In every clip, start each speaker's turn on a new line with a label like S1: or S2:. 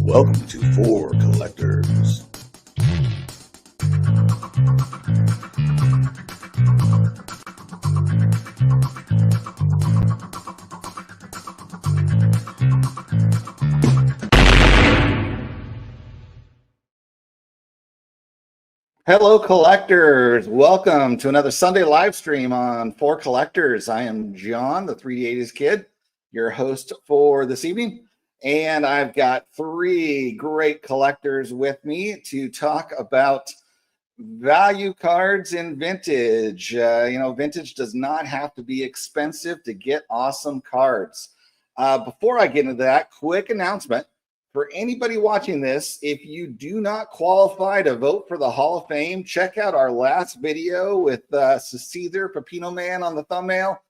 S1: Welcome to For Collectors. Hello, collectors. Welcome to another Sunday live stream on For Collectors. I am John, the 3D80s kid, your host for this evening. And I've got three great collectors with me to talk about value cards in vintage. Vintage does not have to be expensive to get awesome cards. Before I get into that, quick announcement. For anybody watching this, if you do not qualify to vote for the Hall of Fame, check out our last video with Cesar Pepino Man on the thumbnail,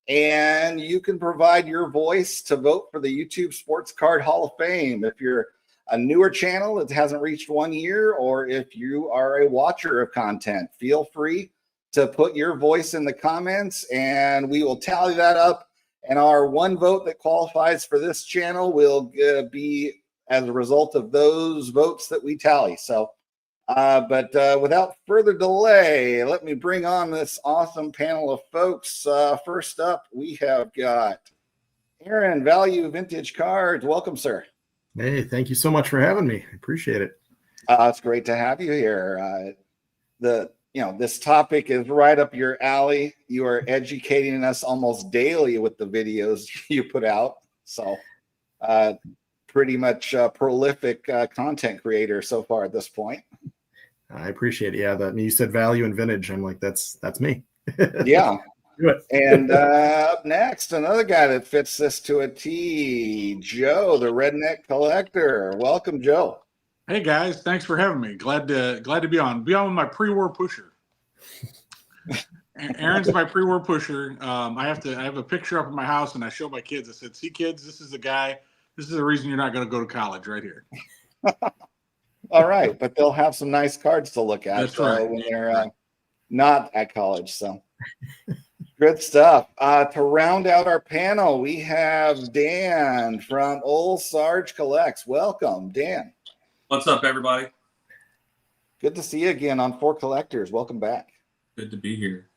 S1: and you can provide your voice to vote for the YouTube Sports Card Hall of Fame. If you're a newer channel that hasn't reached 1 year, or if you are a watcher of content, feel free to put your voice in the comments, and we will tally that up. And our one vote that qualifies for this channel will be as a result of those votes that we tally. So, without further delay, let me bring on this awesome panel of folks. First up, we have got Aaron, Value Vintage Cards. Welcome, sir.
S2: Hey, thank you so much for having me. I appreciate it.
S1: It's great to have you here. This topic is right up your alley. You are educating us almost daily with the videos you put out. So, pretty much prolific content creator so far at this point.
S2: I appreciate it. Yeah, you said value and vintage. I'm like, that's me.
S1: Yeah.
S2: Do it.
S1: And up next, another guy that fits this to a T, Joe, the Redneck Collector. Welcome, Joe.
S3: Hey guys, thanks for having me. Glad to be on. Be on with my pre-war pusher. Aaron's my pre-war pusher. I have a picture up in my house, and I show my kids. I said, "See, kids, this is the guy. This is the reason you're not going to go to college, right here."
S1: All right, but they'll have some nice cards to look at.
S3: That's right.
S1: When they're not at college. So good stuff. To round out our panel, we have Dan from Old Sarge Collects. Welcome, Dan.
S4: What's up, everybody?
S1: Good to see you again on For Collectors. Welcome back.
S4: Good to be here.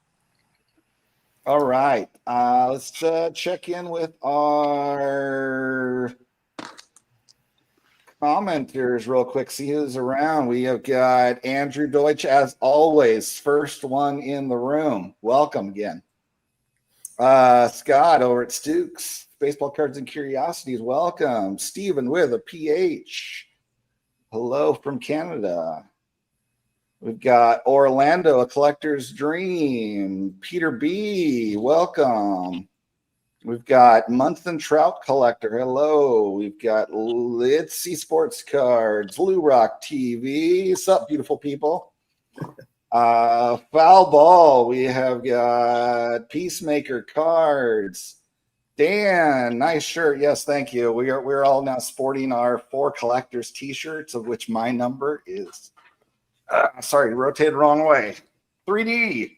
S1: All right. Let's check in with our commenters real quick. See who's around. We have got Andrew Deutsch, as always, first one in the room. Welcome again. Scott over at Stukes, Baseball Cards and Curiosities. Welcome. Stephen with a PH. Hello from Canada. We've got Orlando, a collector's dream. Peter B, welcome. We've got Munson Trout Collector. Hello. We've got Litzy Sports Cards, Blue Rock TV. What's up, beautiful people? Foul Ball. We have got Peacemaker Cards. Dan, nice shirt. Yes, thank you. We're all now sporting our For Collectors t-shirts, of which my number is rotated the wrong way. 3D.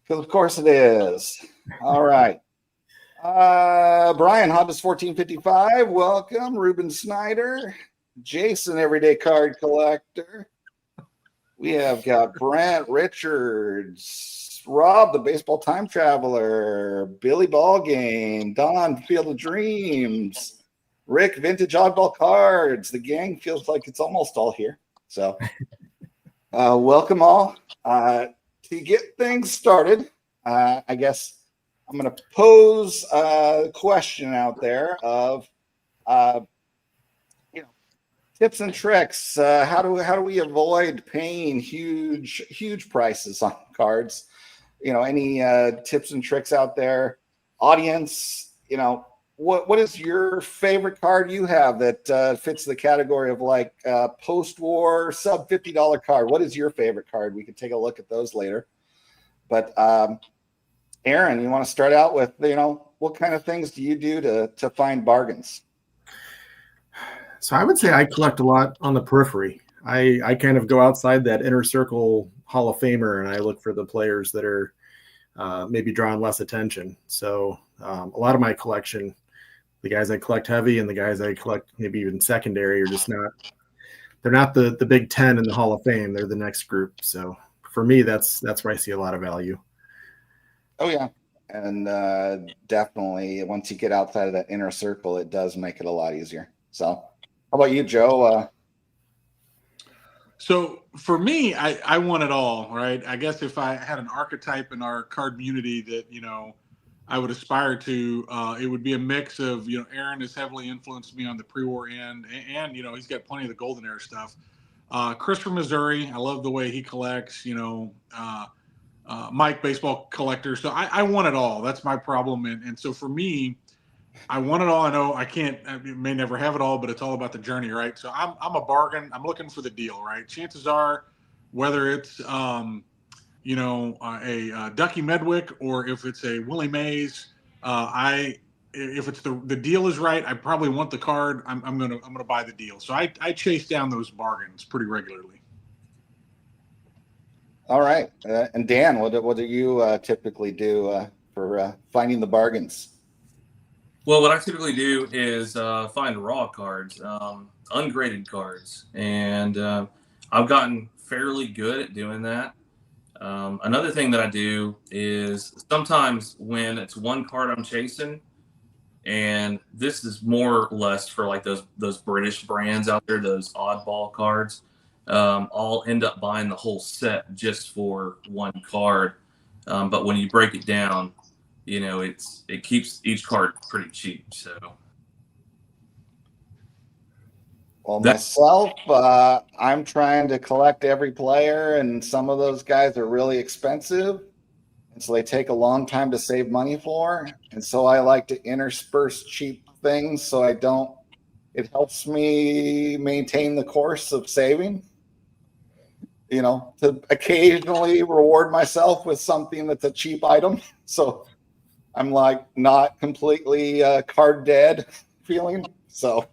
S1: Because of course it is. All right. Brian, Honda's 1455. Welcome. Ruben Snyder. Jason, Everyday Card Collector. We have got Brent Richards. Rob, the Baseball Time Traveler. Billy Ballgame. Don, Field of Dreams. Rick, Vintage Oddball Cards. The gang feels like it's almost all here. So welcome all. To get things started, I guess I'm going to pose a question out there of, tips and tricks. How do we avoid paying huge prices on cards? Any tips and tricks out there? Audience, what is your favorite card you have that fits the category of like post-war sub $50 card? What is your favorite card? We can take a look at those later. But Aaron, you want to start out with, what kind of things do you do to find bargains?
S2: So I would say I collect a lot on the periphery. I kind of go outside that inner circle Hall of Famer, and I look for the players that are maybe drawing less attention. So a lot of my collection The guys I collect heavy and the guys I collect maybe even secondary are just not. They're not the Big Ten in the Hall of Fame. They're the next group. So for me, that's where I see a lot of value.
S1: Oh yeah, and definitely once you get outside of that inner circle, it does make it a lot easier. So, how about you, Joe?
S3: So for me, I want it all, right? I guess if I had an archetype in our card community that, I would aspire to, it would be a mix of, Aaron has heavily influenced me on the pre-war end, and he's got plenty of the golden era stuff. Chris from Missouri, I love the way he collects, Mike, baseball collector. So I want it all. That's my problem. And so for me, I want it all. I know I may never have it all, but it's all about the journey, right? So I'm a bargain. I'm looking for the deal, right? Chances are, whether it's a Ducky Medwick or if it's a Willie Mays, if it's the deal is right, I probably want the card. I'm gonna buy the deal. So I chase down those bargains pretty regularly.
S1: All right, and Dan, what do you typically do for finding the bargains?
S4: Well, what I typically do is find raw cards, ungraded cards, and I've gotten fairly good at doing that. Another thing that I do is sometimes when it's one card I'm chasing, and this is more or less for like those British brands out there, those oddball cards, I'll end up buying the whole set just for one card. But when you break it down, it keeps each card pretty cheap. So,
S1: Well, myself, I'm trying to collect every player, and some of those guys are really expensive, and so they take a long time to save money for. And so I like to intersperse cheap things so I don't. It helps me maintain the course of saving. To occasionally reward myself with something that's a cheap item. So I'm like not completely card dead feeling. So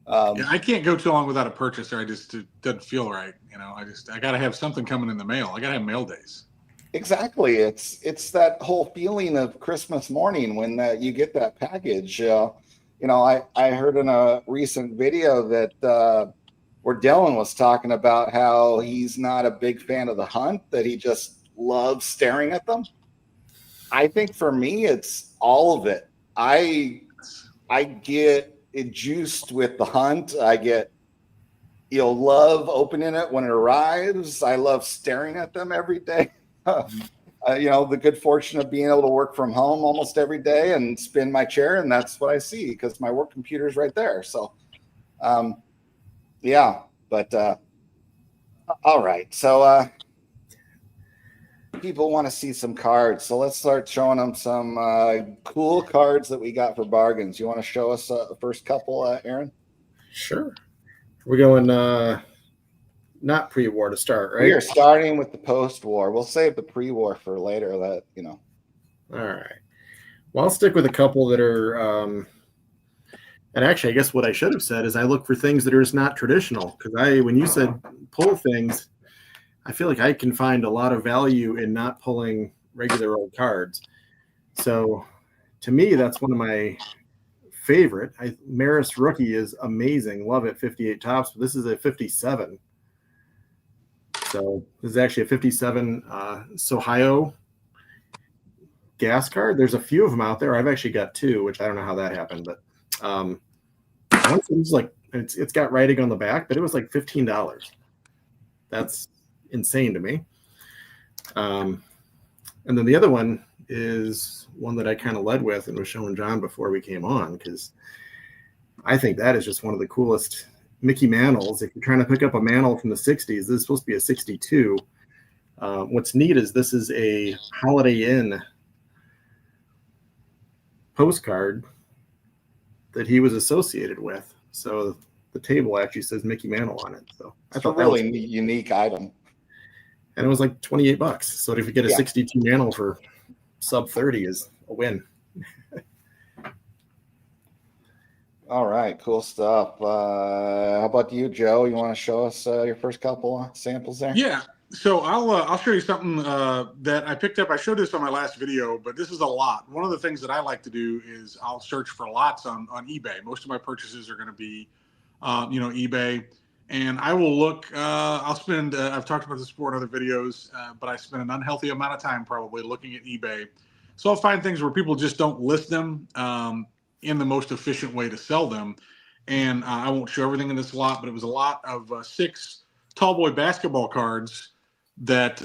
S3: Yeah, I can't go too long without a purchase, or it doesn't feel right. I got to have something coming in the mail. I got to have mail days.
S1: exactly, it's that whole feeling of Christmas morning when you get that package. I heard in a recent video that where Dylan was talking about how he's not a big fan of the hunt, that he just loves staring at them. I think for me, it's all of it. I get it juiced with the hunt. I get, love opening it when it arrives. I love staring at them every day. The good fortune of being able to work from home almost every day and spin my chair, and that's what I see because my work computer is right there. So, yeah, but all right. So people want to see some cards, so let's start showing them some cool cards that we got for bargains. You want to show us the first couple, Aaron?
S2: Sure. We're going not pre-war to start, right?
S1: We are starting with the post-war. We'll save the pre-war for later.
S2: All right. Well, I'll stick with a couple that are. And actually, I guess what I should have said is I look for things that are just not traditional. Because when you said pull things, I feel like I can find a lot of value in not pulling regular old cards. So to me, that's one of my favorite. Maris rookie is amazing. Love it. 58 tops. But this is a 57. So this is actually a 57 Sohio gas card. There's a few of them out there. I've actually got two, which I don't know how that happened, but once it was like it's got writing on the back, but it was like $15. That's insane to me. And then the other one is one that I kind of led with and was showing John before we came on, because I think that is just one of the coolest Mickey Mantles. If you're trying to pick up a mantle from the 60s, this is supposed to be a 62. What's neat is this is a Holiday Inn postcard that he was associated with. So the table actually says Mickey Mantle on it. So
S1: it's a really unique item.
S2: And it was like $28. So if you get a 62 Mantle for sub 30 is a win.
S1: All right, cool stuff. How about you, Joe? You want to show us your first couple samples there?
S3: Yeah. So I'll show you something that I picked up. I showed this on my last video, but this is a lot. One of the things that I like to do is I'll search for lots on eBay. Most of my purchases are going to be, eBay, and I will look. I'll spend. I've talked about this before in other videos, but I spend an unhealthy amount of time probably looking at eBay. So I'll find things where people just don't list them in the most efficient way to sell them. And I won't show everything in this lot, but it was a lot of 6 tall boy basketball cards that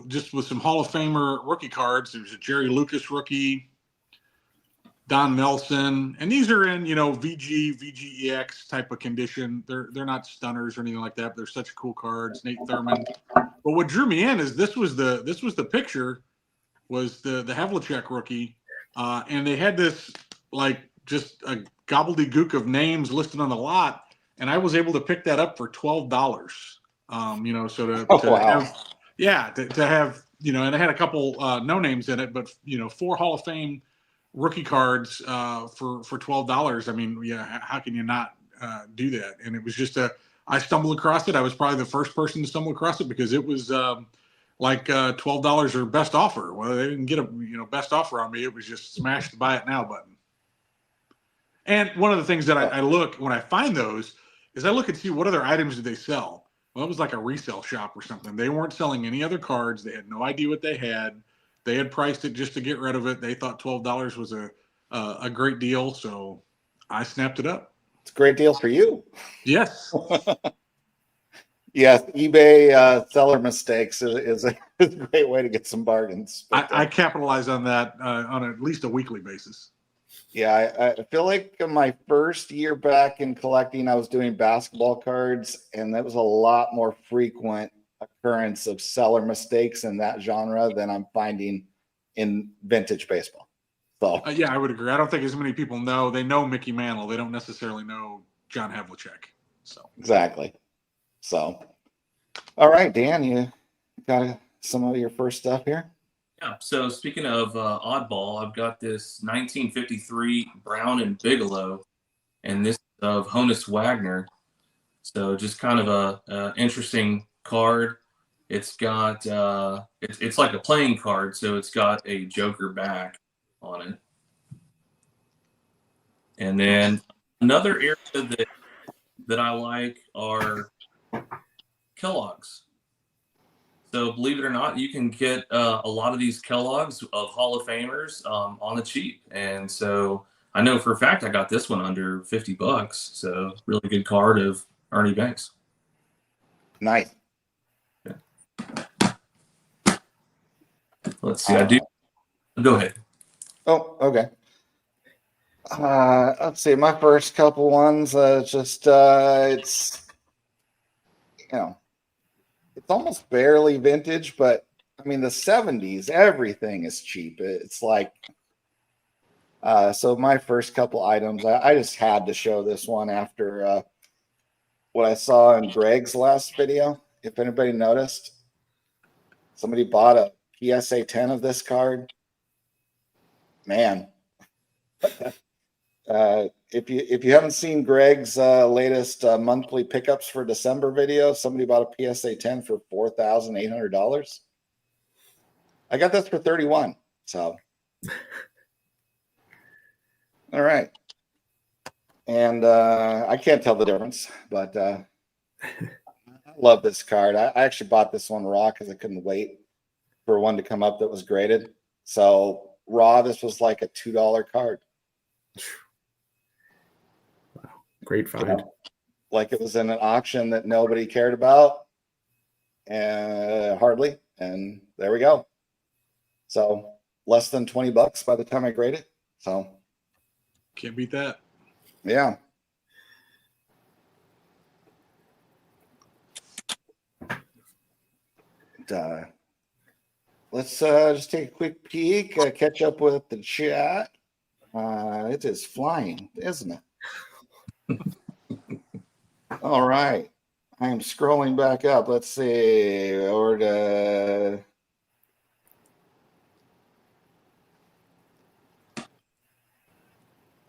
S3: just with some Hall of Famer rookie cards. There's a Jerry Lucas rookie, Don Nelson, and these are in VGEX type of condition. They're not stunners or anything like that. But they're such cool cards. Nate Thurman. But what drew me in is this was the picture was the Havlicek rookie, and they had this like just a gobbledygook of names listed on the lot, and I was able to pick that up for $12. So to have, and I had a couple no names in it, but 4 Hall of Fame rookie cards for $12. I mean, yeah, how can you not do that? And it was just I stumbled across it. I was probably the first person to stumble across it because it was like $12 or best offer. Well, they didn't get a best offer on me. It was just smash the buy it now button. And one of the things that I look when I find those is I look and see what other items did they sell. Well, it was like a resale shop or something. They weren't selling any other cards. They had no idea what they had. They had priced it just to get rid of it. They thought $12 was a great deal, so I snapped it up.
S1: It's a great deal for you.
S3: Yes.
S1: Yes, eBay seller mistakes is a great way to get some bargains. But,
S3: I capitalize on that on at least a weekly basis.
S1: Yeah, I feel like my first year back in collecting, I was doing basketball cards, and that was a lot more frequent occurrence of seller mistakes in that genre than I'm finding in vintage baseball. So
S3: yeah, I would agree. I don't think as many people know. They know Mickey Mantle. They don't necessarily know John Havlicek. So
S1: exactly. So, all right, Dan, you got some of your first stuff here?
S4: Yeah. So speaking of oddball, I've got this 1953 Brown and Bigelow, and this is of Honus Wagner. So just kind of a interesting card. It's got it's like a playing card, so it's got a Joker back on it. And then another area that I like are Kellogg's. So believe it or not, you can get a lot of these Kellogg's of Hall of Famers on the cheap. And so I know for a fact I got this one under $50. So really good card of Ernie Banks.
S1: Nice.
S4: Yeah. Let's see. I do. Go ahead.
S1: Oh, okay. Let's see. My first couple ones, it's it's almost barely vintage, but I mean the 70s, everything is cheap. It's like so my first couple items, I just had to show this one after what I saw in Greg's last video. If anybody noticed, somebody bought a PSA 10 of this card. Man. If you haven't seen Greg's latest monthly pickups for December video, somebody bought a PSA 10 for $4,800. I got this for 31. So, all right. And I can't tell the difference, but I love this card. I actually bought this one raw because I couldn't wait for one to come up that was graded. So raw, this was like a $2 card.
S2: Great find.
S1: Like it was in an auction that nobody cared about, hardly. And there we go. So less than $20 by the time I grade it. So
S3: can't beat that.
S1: Yeah. Let's just take a quick peek, catch up with the chat. It is flying, isn't it? All right. I am scrolling back up. Let's see.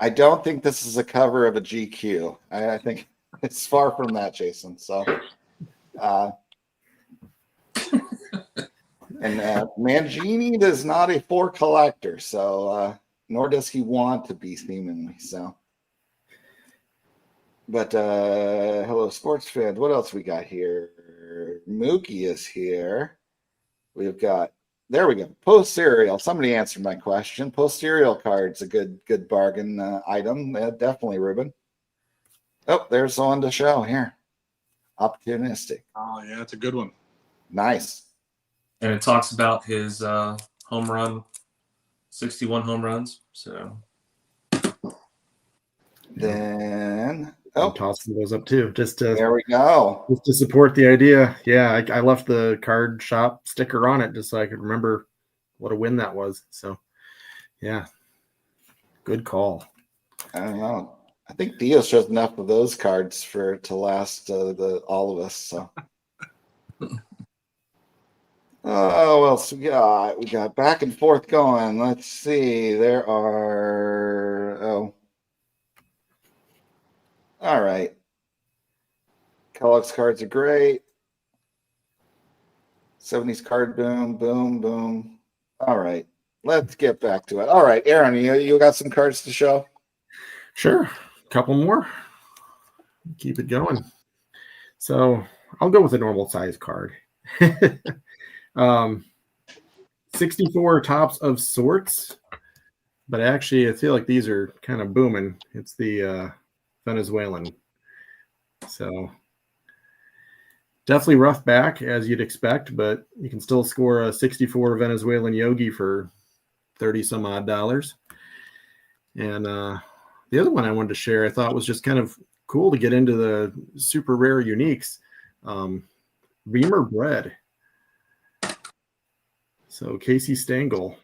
S1: I don't think this is a cover of a GQ. I think it's far from that, Jason. So And Mangini is not a 4 collector, so nor does he want to be seemingly. So, but hello, sports fans. What else we got here? Mookie is here. We've got. There we go. Post serial. Somebody answered my question. Post serial cards a good bargain item. Definitely, Ruben. Oh, there's the one to show here. Opportunistic.
S3: Oh yeah, that's a good one.
S1: Nice.
S4: And it talks about his home run, 61 home runs. So
S1: Then
S2: I'm tossing those up too, just
S1: there we go.
S2: to support the idea. Yeah, I left the card shop sticker on it just so I could remember what a win that was. So, yeah, good call.
S1: I don't know. I think Dios has enough of those cards to last all of us. So, oh, what else we got? We got back and forth going. Let's see. There are all right. Kellogg's cards are great. 70s card boom, boom, boom. All right. Let's get back to it. All right, Aaron, you got some cards to show?
S2: Sure. A couple more. Keep it going. So I'll go with a normal size card. 64 tops of sorts, but actually I feel like these are kind of booming. It's the Venezuelan. So definitely rough back as you'd expect, but you can still score a 64 Venezuelan Yogi for 30 some odd dollars. And the other one I wanted to share, I thought was just kind of cool to get into the super rare uniques. Beamer Bread. So Casey Stengel.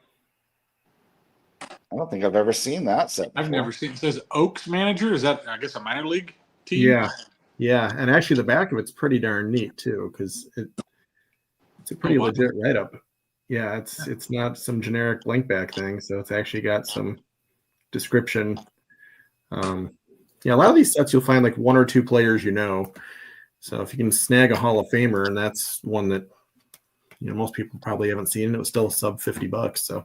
S1: I don't think I've ever seen that set before.
S3: I've never seen. It says Oaks manager. Is that, I guess, a minor league team?
S2: Yeah, and actually the back of it's pretty darn neat too, because it's a pretty legit write-up. Yeah, it's not some generic blank back thing, so it's actually got some description. Yeah, a lot of these sets you'll find like 1 or 2 players you know. So if you can snag a Hall of Famer, and that's one that most people probably haven't seen, it was still sub $50. So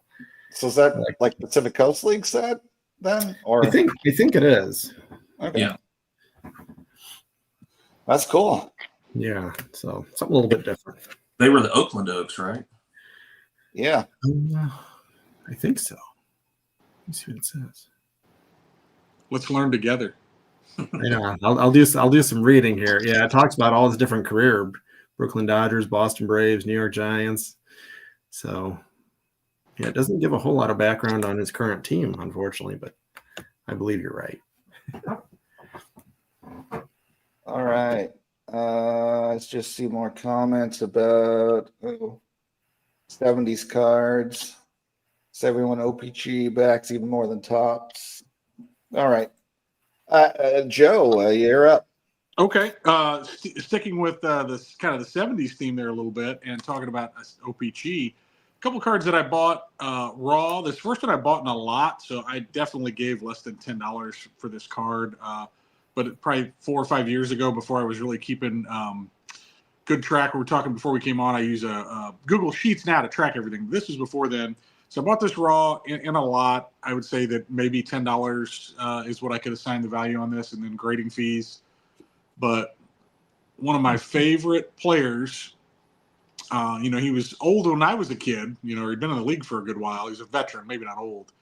S1: is that like Pacific Coast League set then? Or
S2: I think it is.
S1: Okay.
S4: Yeah.
S1: That's cool.
S2: Yeah, so something a little bit different.
S4: They were the Oakland Oaks, right?
S1: Yeah.
S2: I think so. Let me see what it says.
S3: Let's learn together.
S2: I know. I'll do some reading here. Yeah, it talks about all his different career: Brooklyn Dodgers, Boston Braves, New York Giants. So, yeah, it doesn't give a whole lot of background on his current team, unfortunately, but I believe you're right.
S1: All right. Let's just see more comments about 70s cards. 71 OPG backs even more than tops. All right. Joe, you're up.
S3: Okay. Sticking with this kind of the 70s theme there a little bit and talking about OPG, a couple cards that I bought raw. This first one I bought in a lot, so I definitely gave less than $10 for this card. But probably 4 or 5 years ago, before I was really keeping good track. We were talking before we came on. I use a Google Sheets now to track everything. This was before then. So I bought this raw in a lot. I would say that maybe $10 is what I could assign the value on this, and then grading fees. But one of my favorite players, he was old when I was a kid, he'd been in the league for a good while. He's a veteran, maybe not old,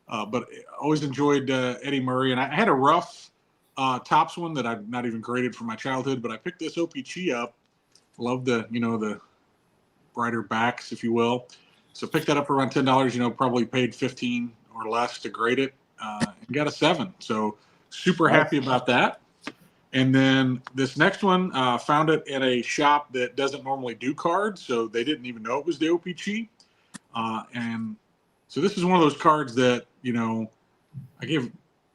S3: but always enjoyed Eddie Murray. And I had a rough Topps one that I've not even graded from my childhood, but I picked this OPG up. Love the brighter backs, if you will. So picked that up for around $10, probably paid $15 or less to grade it, and got a 7. So super happy about that. And then this next one, found it at a shop that doesn't normally do cards, so they didn't even know it was the OPG. And so this is one of those cards that, I gave,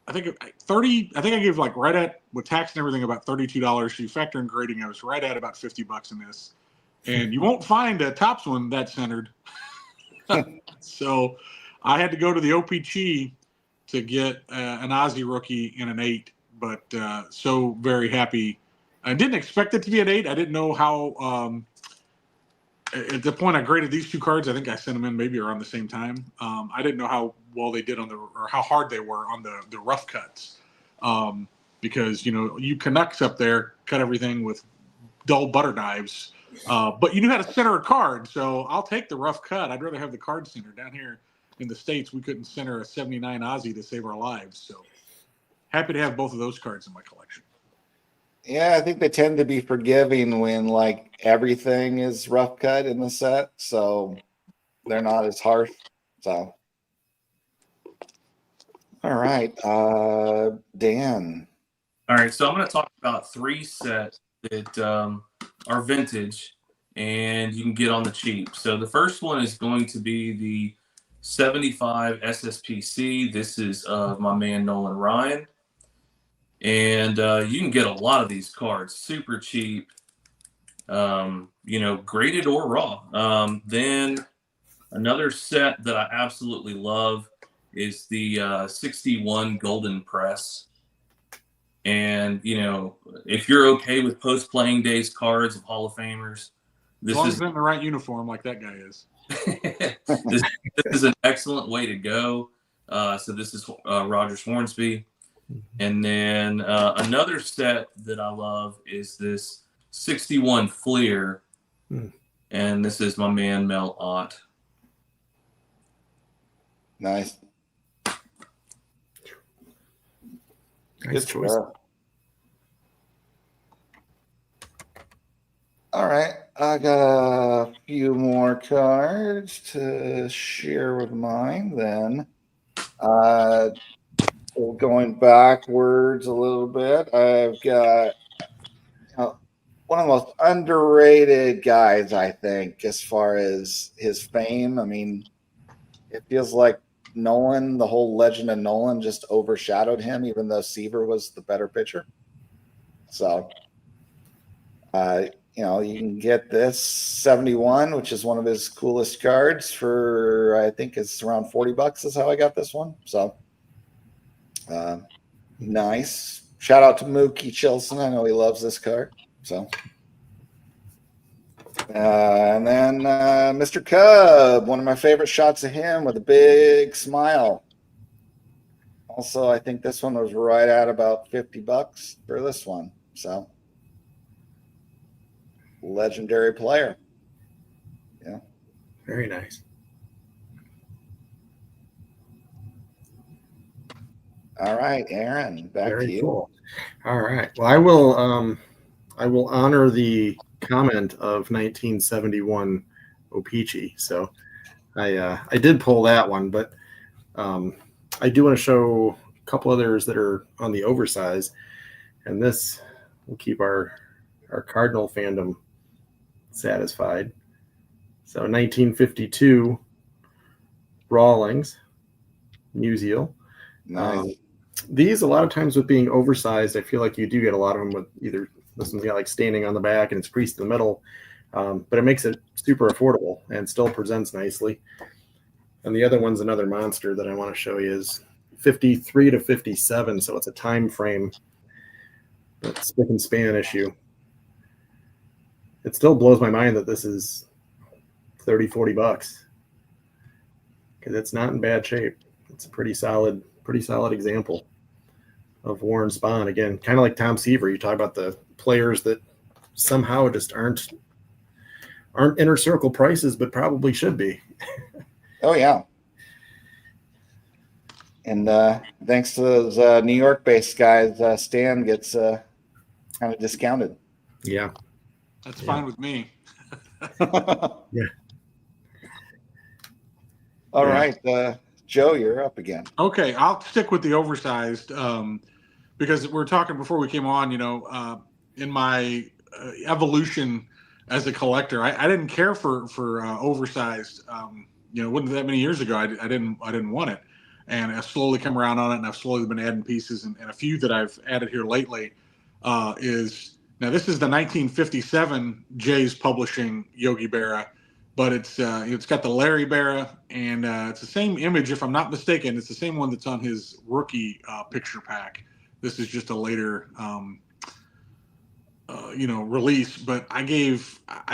S3: I think 30. I think I gave like right at, with tax and everything, about $32. So you factor in grading, I was right at about $50 in this. And you won't find a Topps one that centered. So I had to go to the OPG to get an Ozzie rookie in an 8, but so very happy. I didn't expect it to be an 8. I didn't know how at the point I graded these 2 cards, I think I sent them in maybe around the same time. I didn't know how well they did or how hard they were on the rough cuts, because you Canucks up there cut everything with dull butter knives, but you knew how to center a card. So I'll take the rough cut. I'd rather have the card center. Down here in the States, we couldn't center a 79 Aussie to save our lives. So happy to have both of those cards in my collection.
S1: Yeah, I think they tend to be forgiving when like everything is rough cut in the set, so they're not as harsh. So, all right, Dan.
S4: All right, so I'm going to talk about 3 sets that are vintage and you can get on the cheap. So the first one is going to be the 75 SSPC. This is my man Nolan Ryan. And you can get a lot of these cards super cheap, graded or raw. Then another set that I absolutely love is the 61 Golden Press. And, if you're okay with post-playing days cards of Hall of Famers,
S3: As long as they're in the right uniform like that guy is.
S4: this is an excellent way to go. So this is Rogers Hornsby. And then another set that I love is this 61 Fleer. And this is my man, Mel Ott.
S1: Nice.
S2: Nice choice.
S1: All right, I got a few more cards to share with mine then. Going backwards a little bit, I've got one of the most underrated guys, I think, as far as his fame. I mean, it feels like Nolan, the whole legend of Nolan, just overshadowed him, even though Seaver was the better pitcher. So, you can get this 71, which is one of his coolest cards for, I think it's around $40 is how I got this one. So, nice. Shout out to Mookie Chilson. I know he loves this card. So, and then Mr. Cub, one of my favorite shots of him with a big smile. Also, I think this one was right at about $50 for this one. So, legendary player. Yeah.
S2: Very nice.
S1: All right, Aaron, back to you.
S2: Cool. All right. Well, I will honor the comment of 1971 O-Pee-Chee. So I did pull that one, but I do want to show a couple others that are on the oversize, and this will keep our Cardinal fandom satisfied. So 1952 Rawlings Musial.
S1: Nice.
S2: These, a lot of times with being oversized, I feel like you do get a lot of them with either this one's got like standing on the back and it's creased in the middle, but it makes it super affordable and still presents nicely. And the other one's another monster that I want to show you is 53 to 57, so it's a time frame spick and span issue. It still blows my mind that this is $30-40 because it's not in bad shape. It's a pretty solid example of Warren Spahn. Again, kind of like Tom Seaver. You talk about the players that somehow just aren't inner circle prices, but probably should be.
S1: Oh yeah. And thanks to those New York-based guys, Stan gets kind of discounted.
S2: Yeah.
S3: That's fine with me.
S2: Yeah.
S1: All right, Joe, you're up again.
S3: Okay, I'll stick with the oversized because we were talking before we came on. In my evolution as a collector, I didn't care for oversized. It wasn't that many years ago. I didn't want it, and I've slowly come around on it, and I've slowly been adding pieces. And a few that I've added here lately is now this is the 1957 Jays Publishing Yogi Berra. But it's got the Larry Berra, and it's the same image, if I'm not mistaken. It's the same one that's on his rookie picture pack. This is just a later release, but I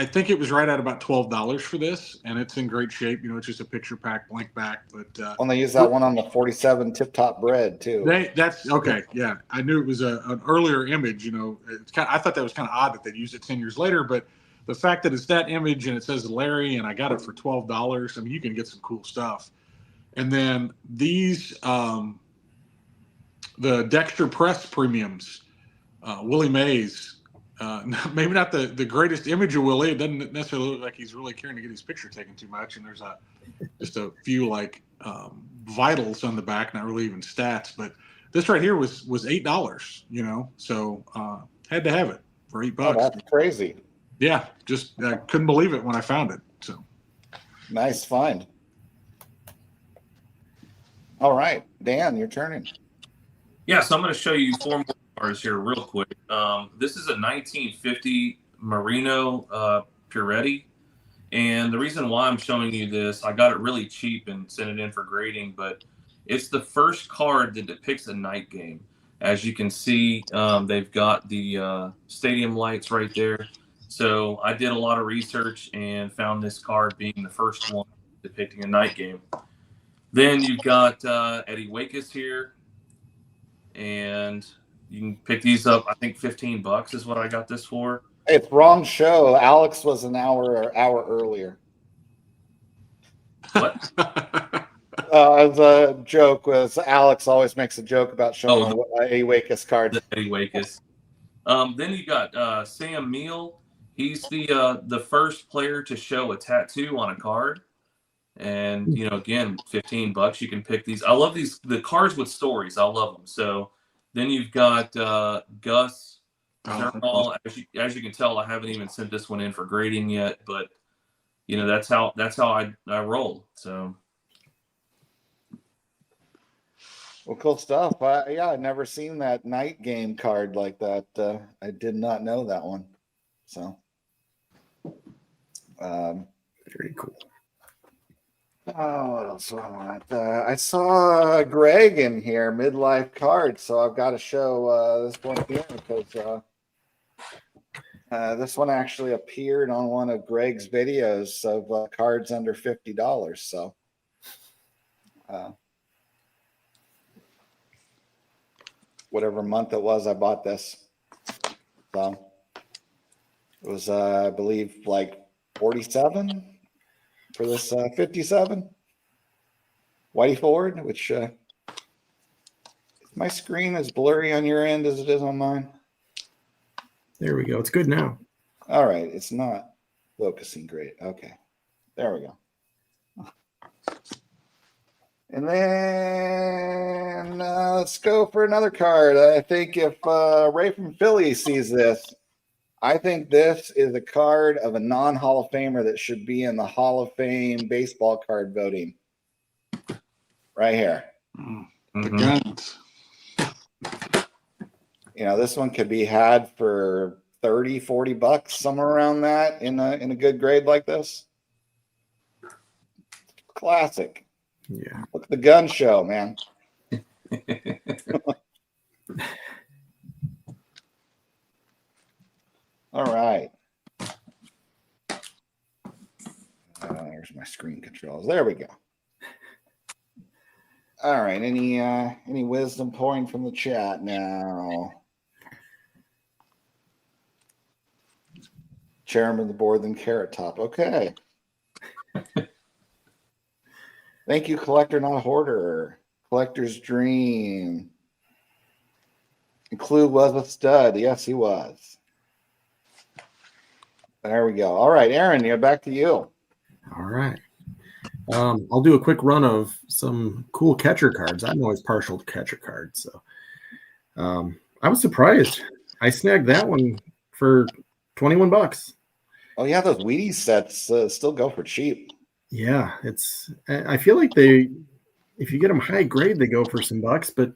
S3: think it was right at about $12 for this, and it's in great shape. It's just a picture pack, blank back, but
S1: When they use that one on the 47 tip top bread too.
S3: that's okay. Yeah, I knew it was an earlier image. I thought that was kind of odd that they'd used it 10 years later, but the fact that it's that image and it says Larry and I got it for $12, I mean, you can get some cool stuff. And then these, the Dexter Press premiums, Willie Mays, maybe not the greatest image of Willie. It doesn't necessarily look like he's really caring to get his picture taken too much. And there's just a few vitals on the back, not really even stats. But this right here was $8, so had to have it for $8.
S1: Oh, that's crazy.
S3: Yeah, just I couldn't believe it when I found it. So
S1: nice find. All right, Dan, your turn.
S4: Yeah, so I'm going to show you 4 more cars here real quick. This is a 1950 Merino Puretti. And the reason why I'm showing you this, I got it really cheap and sent it in for grading, but it's the first card that depicts a night game. As you can see, they've got the stadium lights right there. So I did a lot of research and found this card being the first one depicting a night game. Then you've got Eddie Wakis here. And you can pick these up. I think $15 is what I got this for.
S1: It's wrong show. Alex was an hour earlier.
S4: What?
S1: As a joke, was Alex always makes a joke about showing a Wakis card.
S4: The Eddie Wakis. Then you got Sam Meal. He's the first player to show a tattoo on a card. And, again, $15. You can pick these. I love these. The cards with stories. I love them. So then you've got Gus. As you can tell, I haven't even sent this one in for grading yet. But, that's how I roll. So.
S1: Well, cool stuff. I'd never seen that night game card like that. I did not know that one. So.
S2: Very cool.
S1: Oh, what else do I want? I saw Greg in here, midlife cards, so I've got to show this one here because this one actually appeared on one of Greg's videos of cards under $50. So, whatever month it was, I bought this. So, it was, I believe, like 47. For this 57 Whitey Ford, which my screen is blurry on your end as it is on mine.
S2: There we go. It's good now.
S1: All right. It's not focusing great. Okay. There we go. And then let's go for another card. I think if Ray from Philly sees this, I think this is a card of a non-Hall of Famer that should be in the Hall of Fame baseball card voting. Right here.
S3: The guns.
S1: This one could be had for $30, $40, somewhere around that in a good grade like this. Classic.
S2: Yeah.
S1: Look at the gun show, man. All right. There's my screen controls. There we go. All right. Any wisdom pouring from the chat now? Chairman of the board, then Carrot Top. Okay. Thank you, Collector, not Hoarder. Collector's Dream. And Clue was a stud. Yes, he was. There we go. All right, Aaron, back to you.
S2: All right. I'll do a quick run of some cool catcher cards. I'm always partial to catcher cards. So I was surprised. I snagged that one for $21.
S1: Oh, yeah, those Wheaties sets still go for cheap.
S2: Yeah, I feel like if you get them high grade, they go for some bucks, but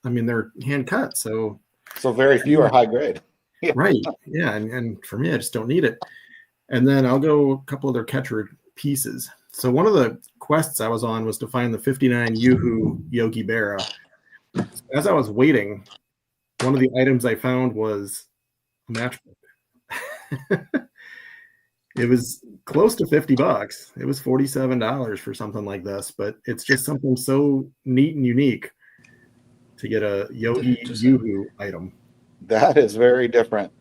S2: I mean, they're hand cut. So
S1: very few are high grade.
S2: Yeah. Right. Yeah. And for me, I just don't need it. And then I'll go a couple of their catcher pieces. So one of the quests I was on was to find the 59 Yoo-Hoo Yogi Berra. As I was waiting, one of the items I found was a matchbook. It was close to $50. It was $47 for something like this, but it's just something so neat and unique to get a Yogi Yoo-hoo item.
S1: That is very different.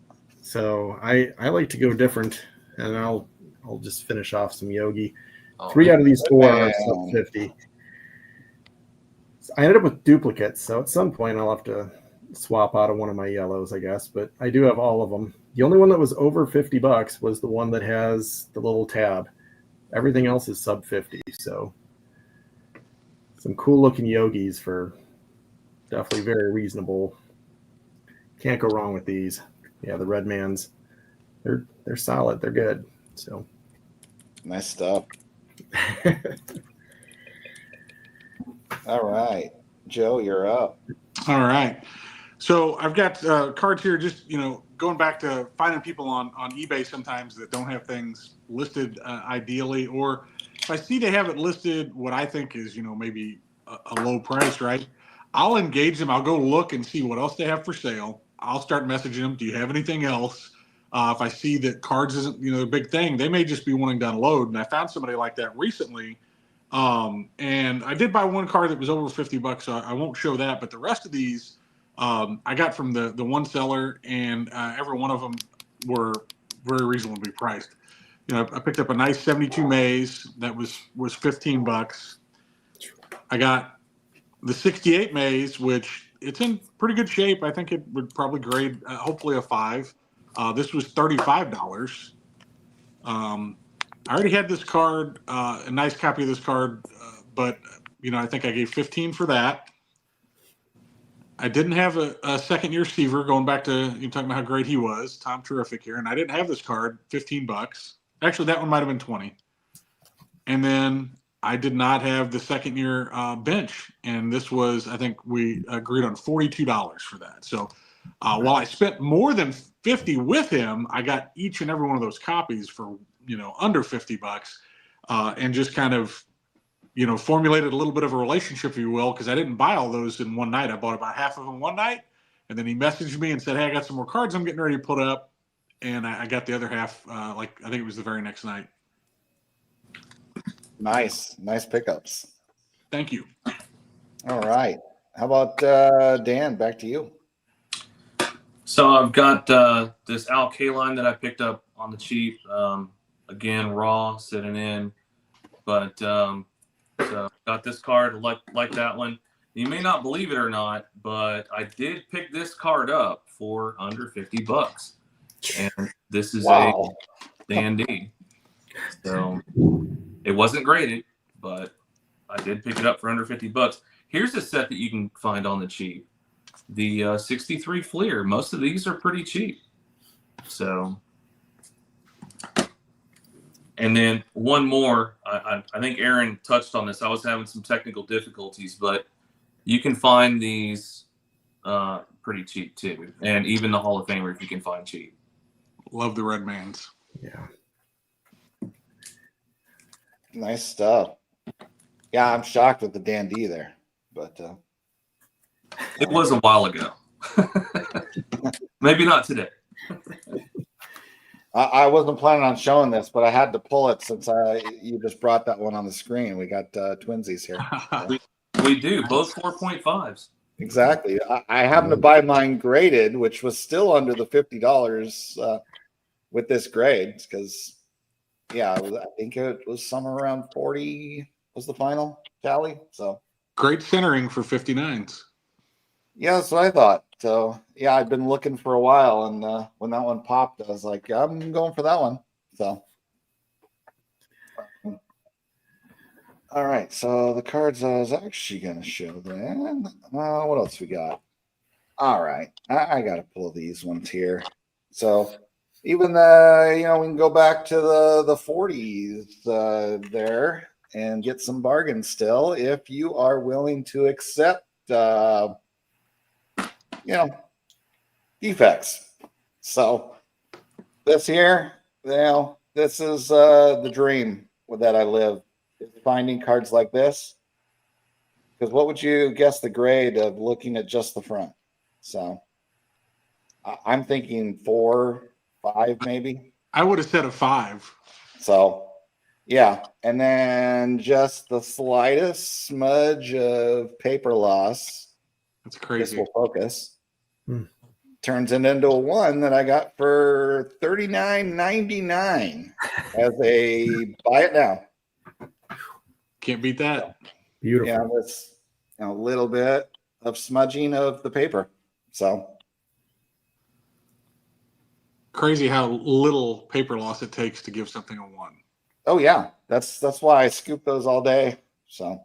S2: So I like to go different, and I'll just finish off some Yogi. 3 out of these 4 are sub 50. So I ended up with duplicates, so at some point I'll have to swap out of one of my yellows, I guess. But I do have all of them. The only one that was over $50 was the one that has the little tab. Everything else is sub 50. So some cool looking Yogis for definitely very reasonable. Can't go wrong with these. Yeah, the Red Mans, they're solid. They're good. So
S1: nice stuff. All right, Joe, you're up.
S3: All right. So I've got cards here, just, going back to finding people on eBay sometimes that don't have things listed ideally, or if I see they have it listed what I think is, maybe a low price, right? I'll engage them. I'll go look and see what else they have for sale. I'll start messaging them. Do you have anything else? If I see that cards isn't, a big thing, they may just be wanting to unload. And I found somebody like that recently. And I did buy one card that was over $50, so I won't show that. But the rest of these, I got from the one seller, and every one of them were very reasonably priced. I picked up a nice 72 Mays that was $15. I got the 68 Mays, which it's in pretty good shape. I think it would probably grade hopefully a 5. This was $35. I already had this card, a nice copy of this card, but I think I gave 15 for that. I didn't have a second-year receiver, going back to you talking about how great he was, Tom Terrific here, and I didn't have this card, $15. Actually, that one might have been 20. And then I did not have the second-year bench, and this was, I think we agreed on $42 for that. So while I spent more than 50 with him, I got each and every one of those copies for under $50, and just kind of formulated a little bit of a relationship, if you will, because I didn't buy all those in one night. I bought about half of them one night, and then he messaged me and said, "Hey, I got some more cards I'm getting ready to put up," and I got the other half. I think it was the very next night.
S1: Nice pickups.
S3: Thank you.
S1: All right, how about Dan? Back to you.
S4: So I've got this Al Kaline that I picked up on the cheap. Again, raw, sitting in, but so got this card like that one. You may not believe it or not, but I did pick this card up for under $50, and this is a dandy. So it wasn't graded, but I did pick it up for under $50. Here's a set that you can find on the cheap. The 63 Fleer. Most of these are pretty cheap. So, and then one more. I think Aaron touched on this. I was having some technical difficulties, but you can find these pretty cheap too. And even the Hall of Famers you can find cheap.
S3: Love the Red Mans.
S2: Yeah.
S1: Nice stuff. Yeah, I'm shocked with the Dan D there, but
S4: it was a while ago. Maybe not today.
S1: I wasn't planning on showing this, but I had to pull it since you just brought that one on the screen. We got twinsies here.
S4: We do, both 4.5s.
S1: Exactly. I happened to buy mine graded, which was still under the $50 with this grade, because I think it was somewhere around 40 was the final tally. So
S3: Great centering for 59s.
S1: yeah, that's what I thought. So yeah, I've been looking for a while, and when that one popped, I was like, I'm going for that one. So all right, so the cards I was actually going to show then. What else we got? All right, I got to pull these ones here. So even we can go back to the 40s there and get some bargains still if you are willing to accept defects. So this here, this is the dream that I live, is finding cards like this. Because what would you guess the grade of looking at just the front? So I'm thinking 4, 5 maybe.
S3: I would have said a 5.
S1: So, yeah. And then just the slightest smudge of paper loss.
S3: That's
S1: This
S3: crazy.
S1: will focus.
S2: Hmm.
S1: Turns it into a 1 that I got for $39.99 as a buy it now.
S3: Can't beat that.
S2: Beautiful.
S1: Yeah, with a little bit of smudging of the paper. So,
S3: Crazy how little paper loss it takes to give something a 1.
S1: oh yeah, that's why I scoop those all day. So,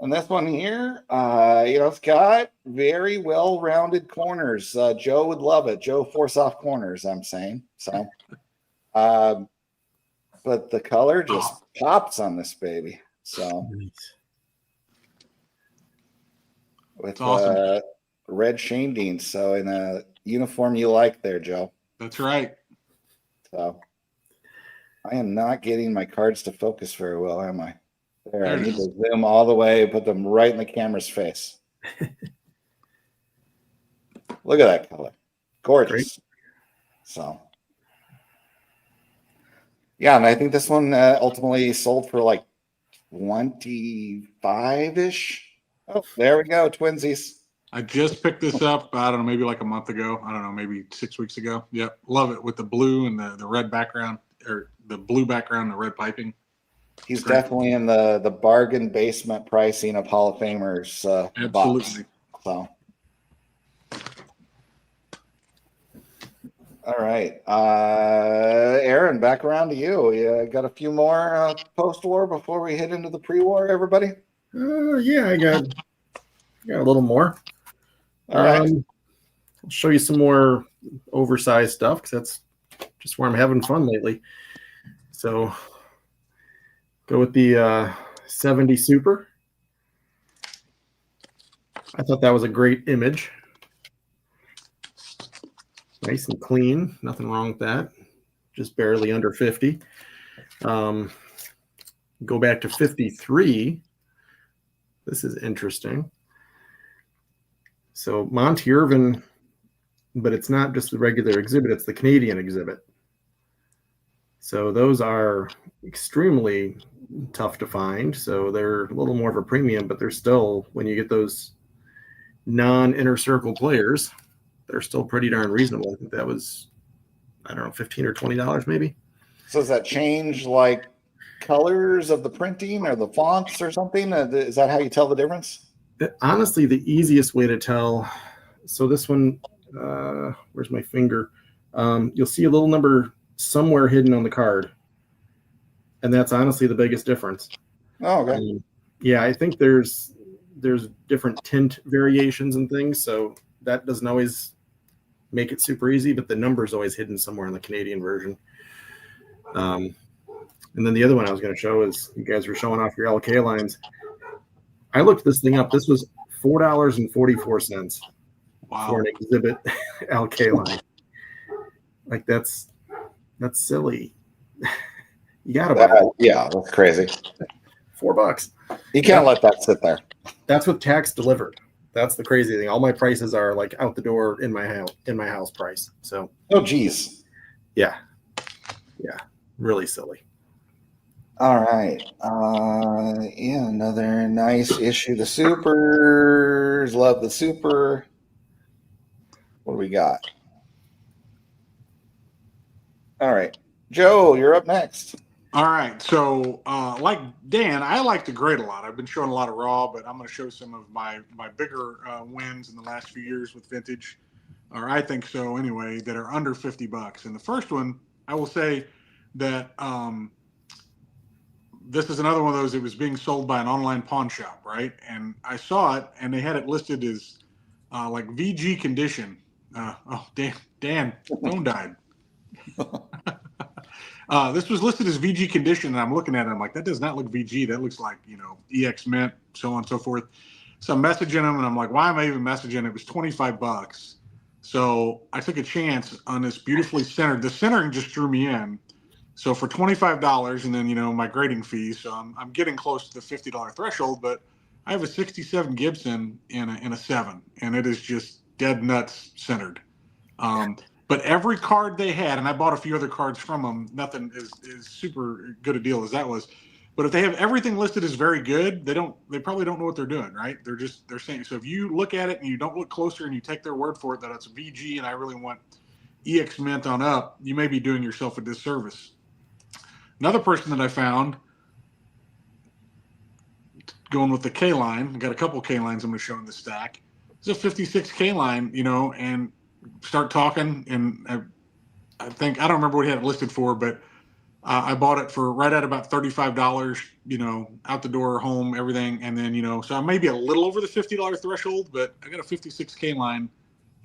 S1: and this one here, it's got very well-rounded corners. Joe would love it. Joe Force Off corners, I'm saying. So, but the color just pops on this baby. So, with
S3: awesome.
S1: red Shane Dean. So, in a uniform you like there, Joe.
S3: That's right.
S1: So, I am not getting my cards to focus very well, am I? There, I need to zoom all the way, put them right in the camera's face. Look at that color. Gorgeous. Great. So, yeah, and I think this one ultimately sold for like 25-ish. Oh, there we go, twinsies.
S3: I just picked this up, I don't know, maybe like a month ago. I don't know, maybe 6 weeks ago. Yep, love it with the blue and the red background, or the blue background, the red piping.
S1: He's definitely in the bargain basement pricing of Hall of Famers box. So, all right, Aaron, back around to you. You got a few more post-war before we hit into the pre-war, everybody?
S2: Yeah, I got a little more.
S1: All right.
S2: I'll show you some more oversized stuff because that's just where I'm having fun lately. So go with the 70 Super. I thought that was a great image. Nice and clean. Nothing wrong with that. Just barely under 50. Go back to 53. This is interesting. So Monty Irvin, but it's not just the regular exhibit, it's the Canadian exhibit. So those are extremely tough to find. So they're a little more of a premium, but they're still, when you get those non-inner circle players, they're still pretty darn reasonable. I think that was, I don't know, $15 or $20 maybe.
S1: So does that change like colors of the printing or the fonts or something? Is that how you tell the difference?
S2: Honestly, the easiest way to tell, so this one, where's my finger? You'll see a little number somewhere hidden on the card. And that's honestly the biggest difference.
S1: Oh, okay.
S2: Yeah, I think there's different tint variations and things, so that doesn't always make it super easy, but the number is always hidden somewhere in the Canadian version. And then the other one I was going to show is, you guys were showing off your LK lines. I looked this thing up. This was $4.44 for an exhibit LK line. Like that's silly. You gotta buy it.
S1: Yeah, that's crazy.
S2: $4.
S1: You can't let that sit there.
S2: That's with tax delivered. That's the crazy thing. All my prices are like out the door in my house price. So
S1: oh geez.
S2: Yeah. Really silly.
S1: All right. Yeah, another nice issue. The Supers. Love the Super. What do we got? All right. Joe, you're up next.
S3: All right. So like Dan, I like to grade a lot. I've been showing a lot of raw, but I'm going to show some of my bigger wins in the last few years with vintage, or I think so anyway, that are under $50. And the first one, I will say that this is another one of those that was being sold by an online pawn shop, right? And I saw it, and they had it listed as like VG condition. Oh, Dan, phone died. This was listed as VG condition, and I'm looking at it. I'm like, that does not look VG. That looks like, EX Mint, so on and so forth. So I'm messaging them, and I'm like, why am I even messaging? It was $25. So I took a chance on this beautifully centered. The centering just drew me in. So for $25, and then my grading fees, so I'm getting close to the $50 threshold. But I have a '67 Gibson in a 7, and it is just dead nuts centered. But every card they had, and I bought a few other cards from them. Nothing is super good a deal as that was. But if they have everything listed as very good, they probably don't know what they're doing, right? They're saying, so if you look at it and you don't look closer and you take their word for it that it's VG and I really want EX Mint on up, you may be doing yourself a disservice. Another person that I found going with the K line, I got a couple K lines I'm going to show in the stack. It's a 56 K line, and start talking. And I think, I don't remember what he had it listed for, but I bought it for right at about $35, out the door, home, everything. And then, so I may be a little over the $50 threshold, but I got a 56K line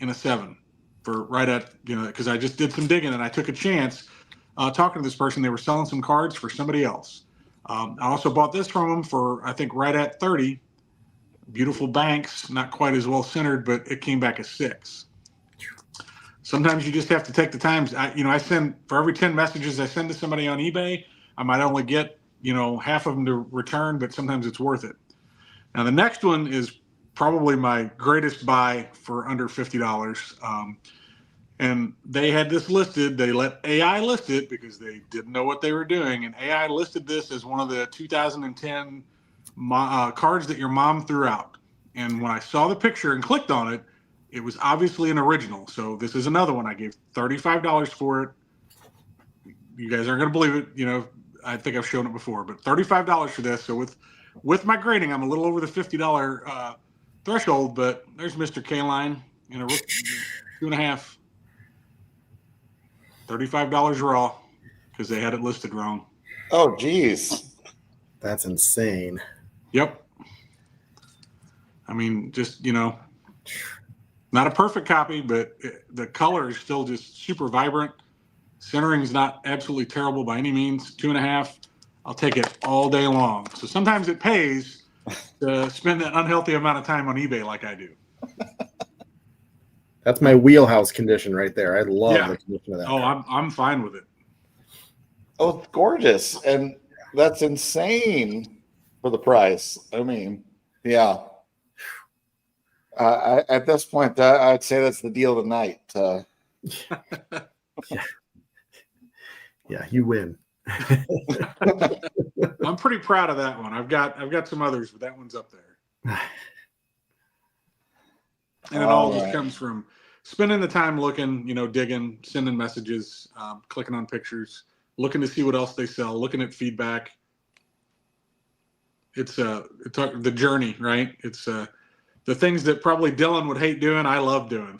S3: in a 7 for right at, because I just did some digging and I took a chance talking to this person. They were selling some cards for somebody else. I also bought this from them for, I think, right at 30. Beautiful banks, not quite as well centered, but it came back as 6. Sometimes you just have to take the time. I send, for every 10 messages I send to somebody on eBay, I might only get, half of them to return, but sometimes it's worth it. Now, the next one is probably my greatest buy for under $50. And they had this listed. They let AI list it because they didn't know what they were doing. And AI listed this as one of the 2010 cards that your mom threw out. And when I saw the picture and clicked on it, it was obviously an original. So this is another one. I gave $35 for it. You guys aren't going to believe it. I think I've shown it before, but $35 for this. So with my grading, I'm a little over the $50 threshold, but there's Mr. K-Line in a 2.5. $35 raw because they had it listed wrong.
S1: Oh, geez.
S2: That's insane.
S3: Yep. I mean, just, not a perfect copy, but the color is still just super vibrant. Centering is not absolutely terrible by any means. 2.5. I'll take it all day long. So sometimes it pays to spend that unhealthy amount of time on eBay like I do.
S2: That's my wheelhouse condition right there. I love the condition of that.
S3: Oh, I'm fine with it.
S1: Oh, it's gorgeous. And that's insane for the price. I mean, yeah. At this point, I'd say that's the deal of the night.
S2: Yeah, you win.
S3: I'm pretty proud of that one. I've got some others, but that one's up there. And it all just comes from spending the time looking, digging, sending messages, clicking on pictures, looking to see what else they sell, looking at feedback. It's the journey, right? It's the things that probably Dylan would hate doing, I love doing.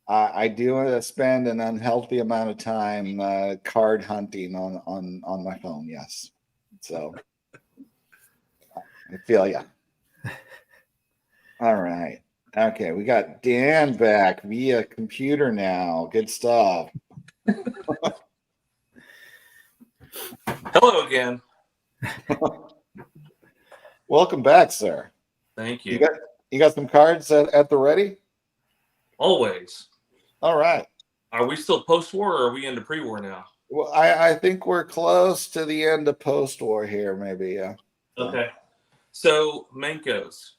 S1: I do spend an unhealthy amount of time card hunting on my phone. Yes, so I feel ya. All right. Okay, we got Dan back via computer now. Good stuff.
S4: Hello again.
S1: Welcome back, sir.
S4: Thank you.
S1: You got some cards at the ready?
S4: Always.
S1: All right.
S4: Are we still post-war or are we into pre-war now?
S1: Well, I think we're close to the end of post-war here, maybe. Yeah.
S4: Okay. So Mankos.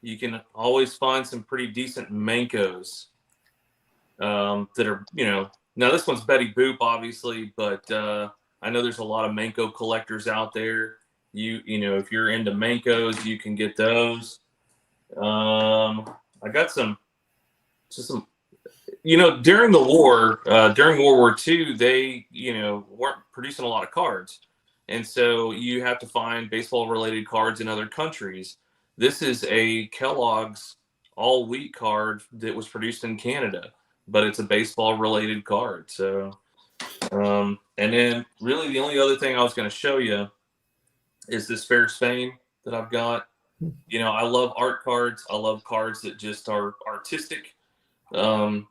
S4: You can always find some pretty decent Mankos that are, now this one's Betty Boop, obviously, but I know there's a lot of Manko collectors out there. If you're into Mankos, you can get those. I got some during the war, during World War II, they, weren't producing a lot of cards. And so you have to find baseball related cards in other countries. This is a Kellogg's all wheat card that was produced in Canada, but it's a baseball related card. So, and then really the only other thing I was going to show you is this Fair Spain that I've got. I love art cards. I love cards that just are artistic, a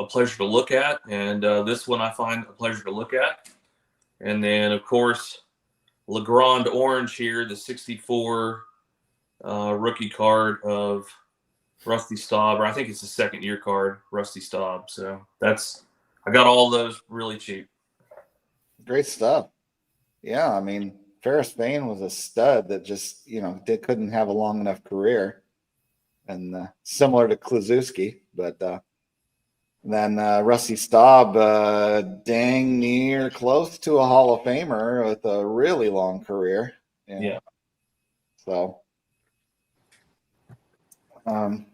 S4: pleasure to look at. And this one I find a pleasure to look at. And then, of course, Legrand Orange here, the 64 rookie card of Rusty Staub, or I think it's the second year card, Rusty Staub. So I got all those really cheap.
S1: Great stuff. Yeah, I mean, Ferris Spain was a stud that just, couldn't have a long enough career. and similar to Kluszewski, but then Rusty Staub, dang near close to a Hall of Famer with a really long career.
S4: Yeah.
S1: So, all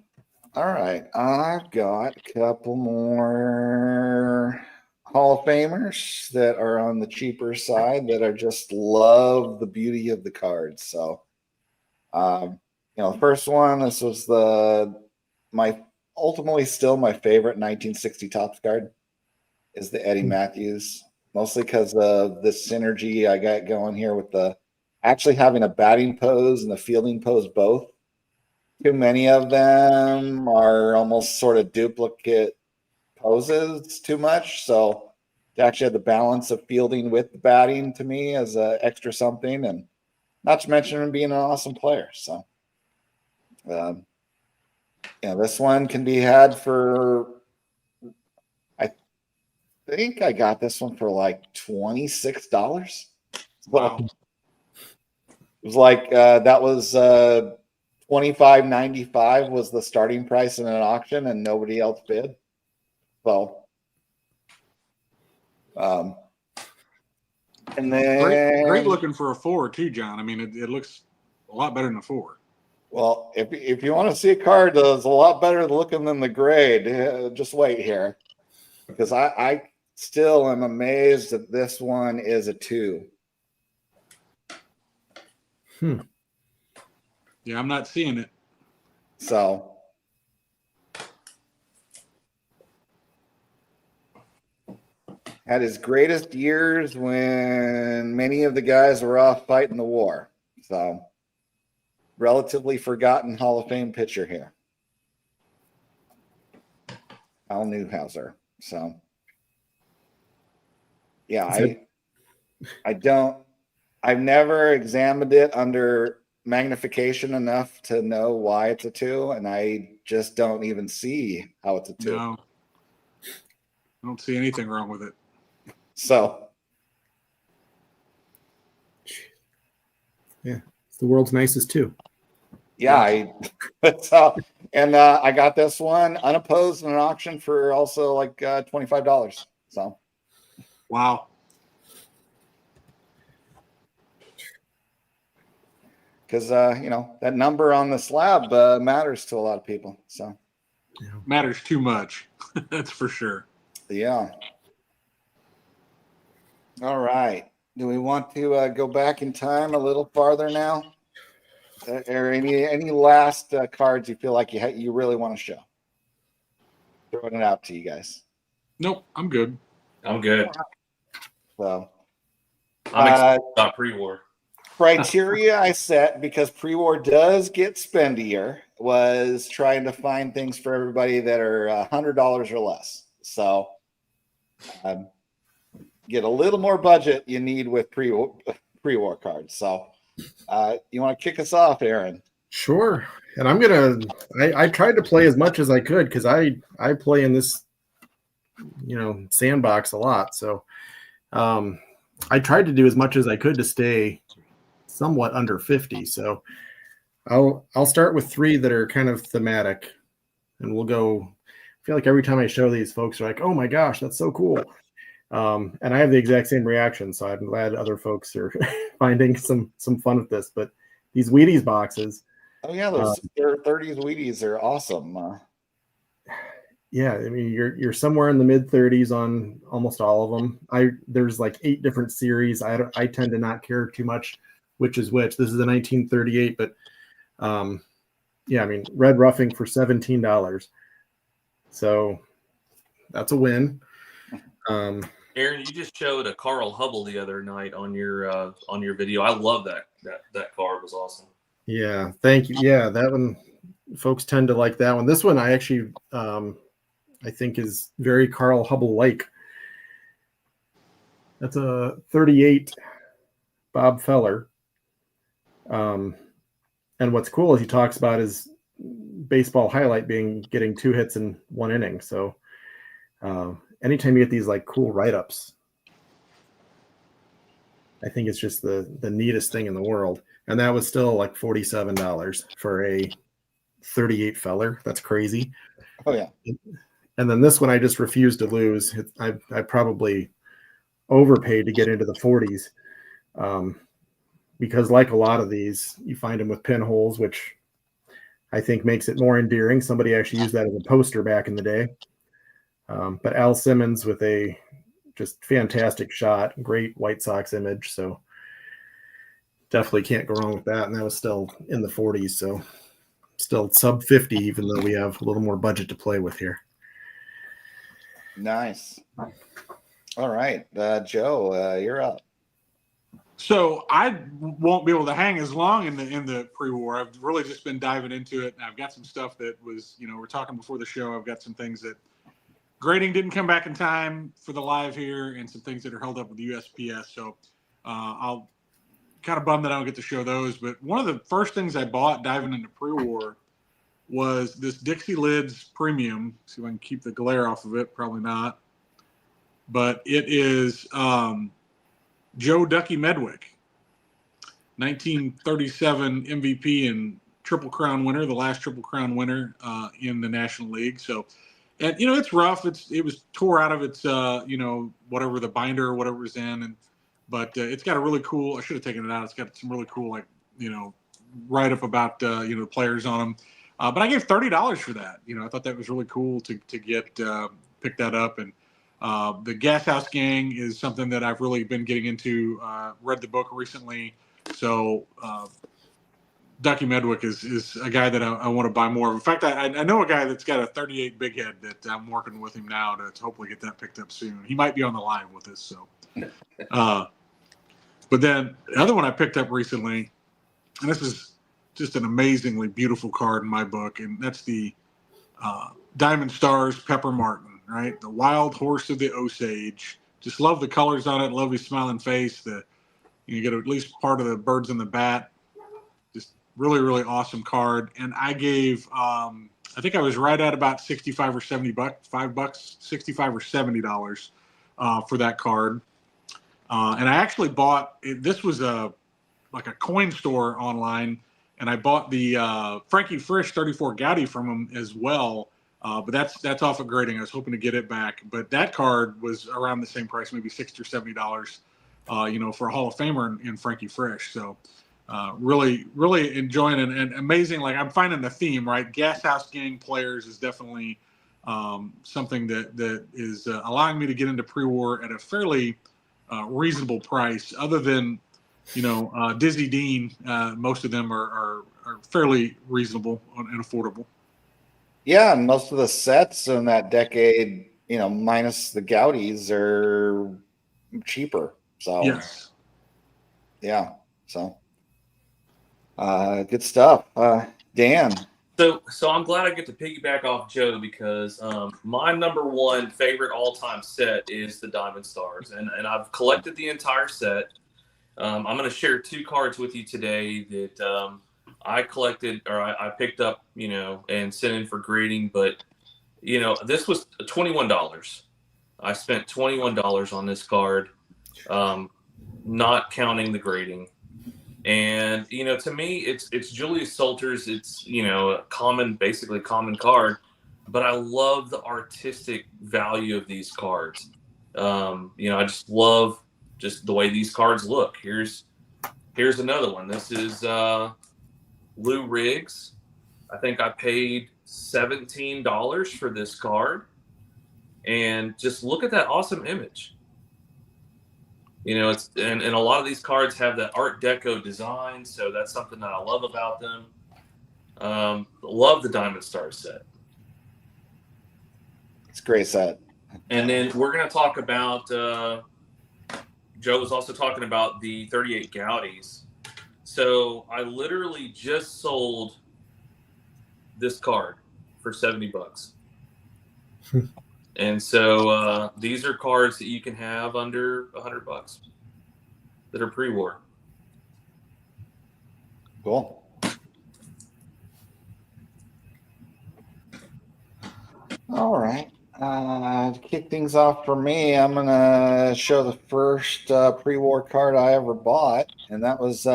S1: right, I've got a couple more Hall of Famers that are on the cheaper side that I just love the beauty of the cards. So, the first one, this was my ultimately still my favorite 1960 Topps card is the Eddie Matthews, mostly because of the synergy I got going here with the actually having a batting pose and the fielding pose both. Too many of them are almost sort of duplicate poses too much. So to actually have the balance of fielding with the batting to me as an extra something, and not to mention him being an awesome player. So, this one can be had for, I think I got this one for like $26.
S3: Wow.
S1: It was like that was $25.95 was the starting price in an auction, and nobody else bid. So, and then
S3: Great looking for a 4 too, John. I mean, it looks a lot better than a 4.
S1: Well, if you want to see a card that's a lot better looking than the grade, just wait here, because I still am amazed that this one is a 2.
S3: Yeah, I'm not seeing it.
S1: So, had his greatest years when many of the guys were off fighting the war. So, relatively forgotten Hall of Fame pitcher here, Al Newhouser. So, yeah, I've never examined it under magnification enough to know why it's a 2, and I just don't even see how it's a 2.
S3: No, I don't see anything wrong with it.
S1: So,
S2: Yeah, it's the world's nicest too.
S1: yeah, I got this one unopposed in an auction for also like $25. So,
S3: Wow.
S1: because that number on the slab matters to a lot of people. So,
S3: Matters too much. That's for sure.
S1: yeah. All right. Do we want to go back in time a little farther now? Or any last cards you feel like you really want to show? Throwing it out to you guys.
S3: Nope, I'm good.
S4: I'm good.
S1: So,
S4: I'm excited about pre-war.
S1: criteria I set, because pre-war does get spendier, was trying to find things for everybody that are $100 or less. So, get a little more budget you need with pre-war cards. So, you want to kick us off, Aaron?
S2: Sure. And I tried to play as much as I could, because I play in this sandbox a lot. So I tried to do as much as I could to stay somewhat under 50. So I'll start with 3 that are kind of thematic, and we'll go. I feel like every time I show these, folks are like, "Oh my gosh, that's so cool." And I have the exact same reaction, so I'm glad other folks are finding some fun with this. But these Wheaties boxes.
S1: Oh yeah, those 30s Wheaties are awesome.
S2: Yeah, I mean you're somewhere in the mid 30s on almost all of them. There's like 8 different series. I tend to not care too much which is which. This is a 1938, but yeah, I mean red roughing for $17. So that's a win.
S4: Aaron, you just showed a Carl Hubble the other night on your video. I love that card was awesome.
S2: Yeah, thank you. Yeah, that one, folks tend to like that one. This one I actually I think is very Carl Hubble-like. That's a 38 Bob Feller. And what's cool is he talks about his baseball highlight being getting 2 hits in 1 inning. So anytime you get these like cool write-ups, I think it's just the neatest thing in the world. And that was still like $47 for a 38 Feller. That's crazy.
S1: Oh yeah.
S2: And then this one I just refuse to lose. I probably overpaid to get into the 40s, because like a lot of these, you find them with pinholes, which I think makes it more endearing. Somebody actually used that as a poster back in the day. But Al Simmons with a just fantastic shot, great White Sox image. So definitely can't go wrong with that. And that was still in the 40s. So still sub 50, even though we have a little more budget to play with here.
S1: Nice. All right. Joe, you're up.
S3: So I won't be able to hang as long in the pre-war. I've really just been diving into it. I've got some stuff that was, we're talking before the show. I've got some things that grading didn't come back in time for the live here, and some things that are held up with the USPS. So I'll kind of bummed that I don't get to show those. But one of the first things I bought diving into pre-war was this Dixie Lids Premium. See if I can keep the glare off of it. Probably not. But it is Joe Ducky Medwick, 1937 MVP and Triple Crown winner, the last Triple Crown winner in the National League. So, and it's rough. It was tore out of its whatever the binder or whatever was in, but it's got a really cool. I should have taken it out. It's got some really cool write up about the players on them. But I gave $30 for that. I thought that was really cool to get pick that up. And the Gas House Gang is something that I've really been getting into. Read the book recently, so Ducky Medwick is a guy that I want to buy more of. In fact, I know a guy that's got a 38 Big Head that I'm working with him now to hopefully get that picked up soon. He might be on the line with us. So, but then the other one I picked up recently, and this is just an amazingly beautiful card in my book, and that's the Diamond Stars Pepper Martin. Right, the wild horse of the Osage. Just love the colors on it. Love his smiling face. You get at least part of the birds in the bat. Just really, really awesome card. And I gave, I think I was right at about $65 or $70, $5, $65 or $70 for that card. And I actually bought this was like a coin store online, and I bought the Frankie Frisch 34 Gaudy from him as well. But that's off of grading. I was hoping to get it back, but that card was around the same price, maybe $60 or $70, for a Hall of Famer in Frankie Frisch. So really, really enjoying it, and amazing. Like, I'm finding the theme, right? Gas House Gang players is definitely something that is allowing me to get into pre-war at a fairly reasonable price. Other than Dizzy Dean, most of them are fairly reasonable and affordable.
S1: Yeah, and most of the sets in that decade, minus the Gaudis, are cheaper. So
S3: yes,
S1: yeah, so good stuff. Dan.
S4: So I'm glad I get to piggyback off Joe, because my number one favorite all-time set is the Diamond Stars, and I've collected the entire set. I'm going to share two cards with you today that I collected, or I picked up, and sent in for grading. But, this was $21. I spent $21 on this card, not counting the grading. And, to me, it's Julius Salters. It's, basically common card. But I love the artistic value of these cards. I just love just the way these cards look. Here's another one. This is Lou Riggs. I think I paid $17 for this card, and just look at that awesome image. It's and a lot of these cards have that Art Deco design, so that's something that I love about them. Love the Diamond Star set.
S1: It's a great set.
S4: And then we're going to talk about. Joe was also talking about the 38 Gaudis. So I literally just sold this card for $70. And so these are cards that you can have under $100 that are pre-war.
S1: Cool. All right. To kick things off for me, I'm going to show the first pre-war card I ever bought, and that was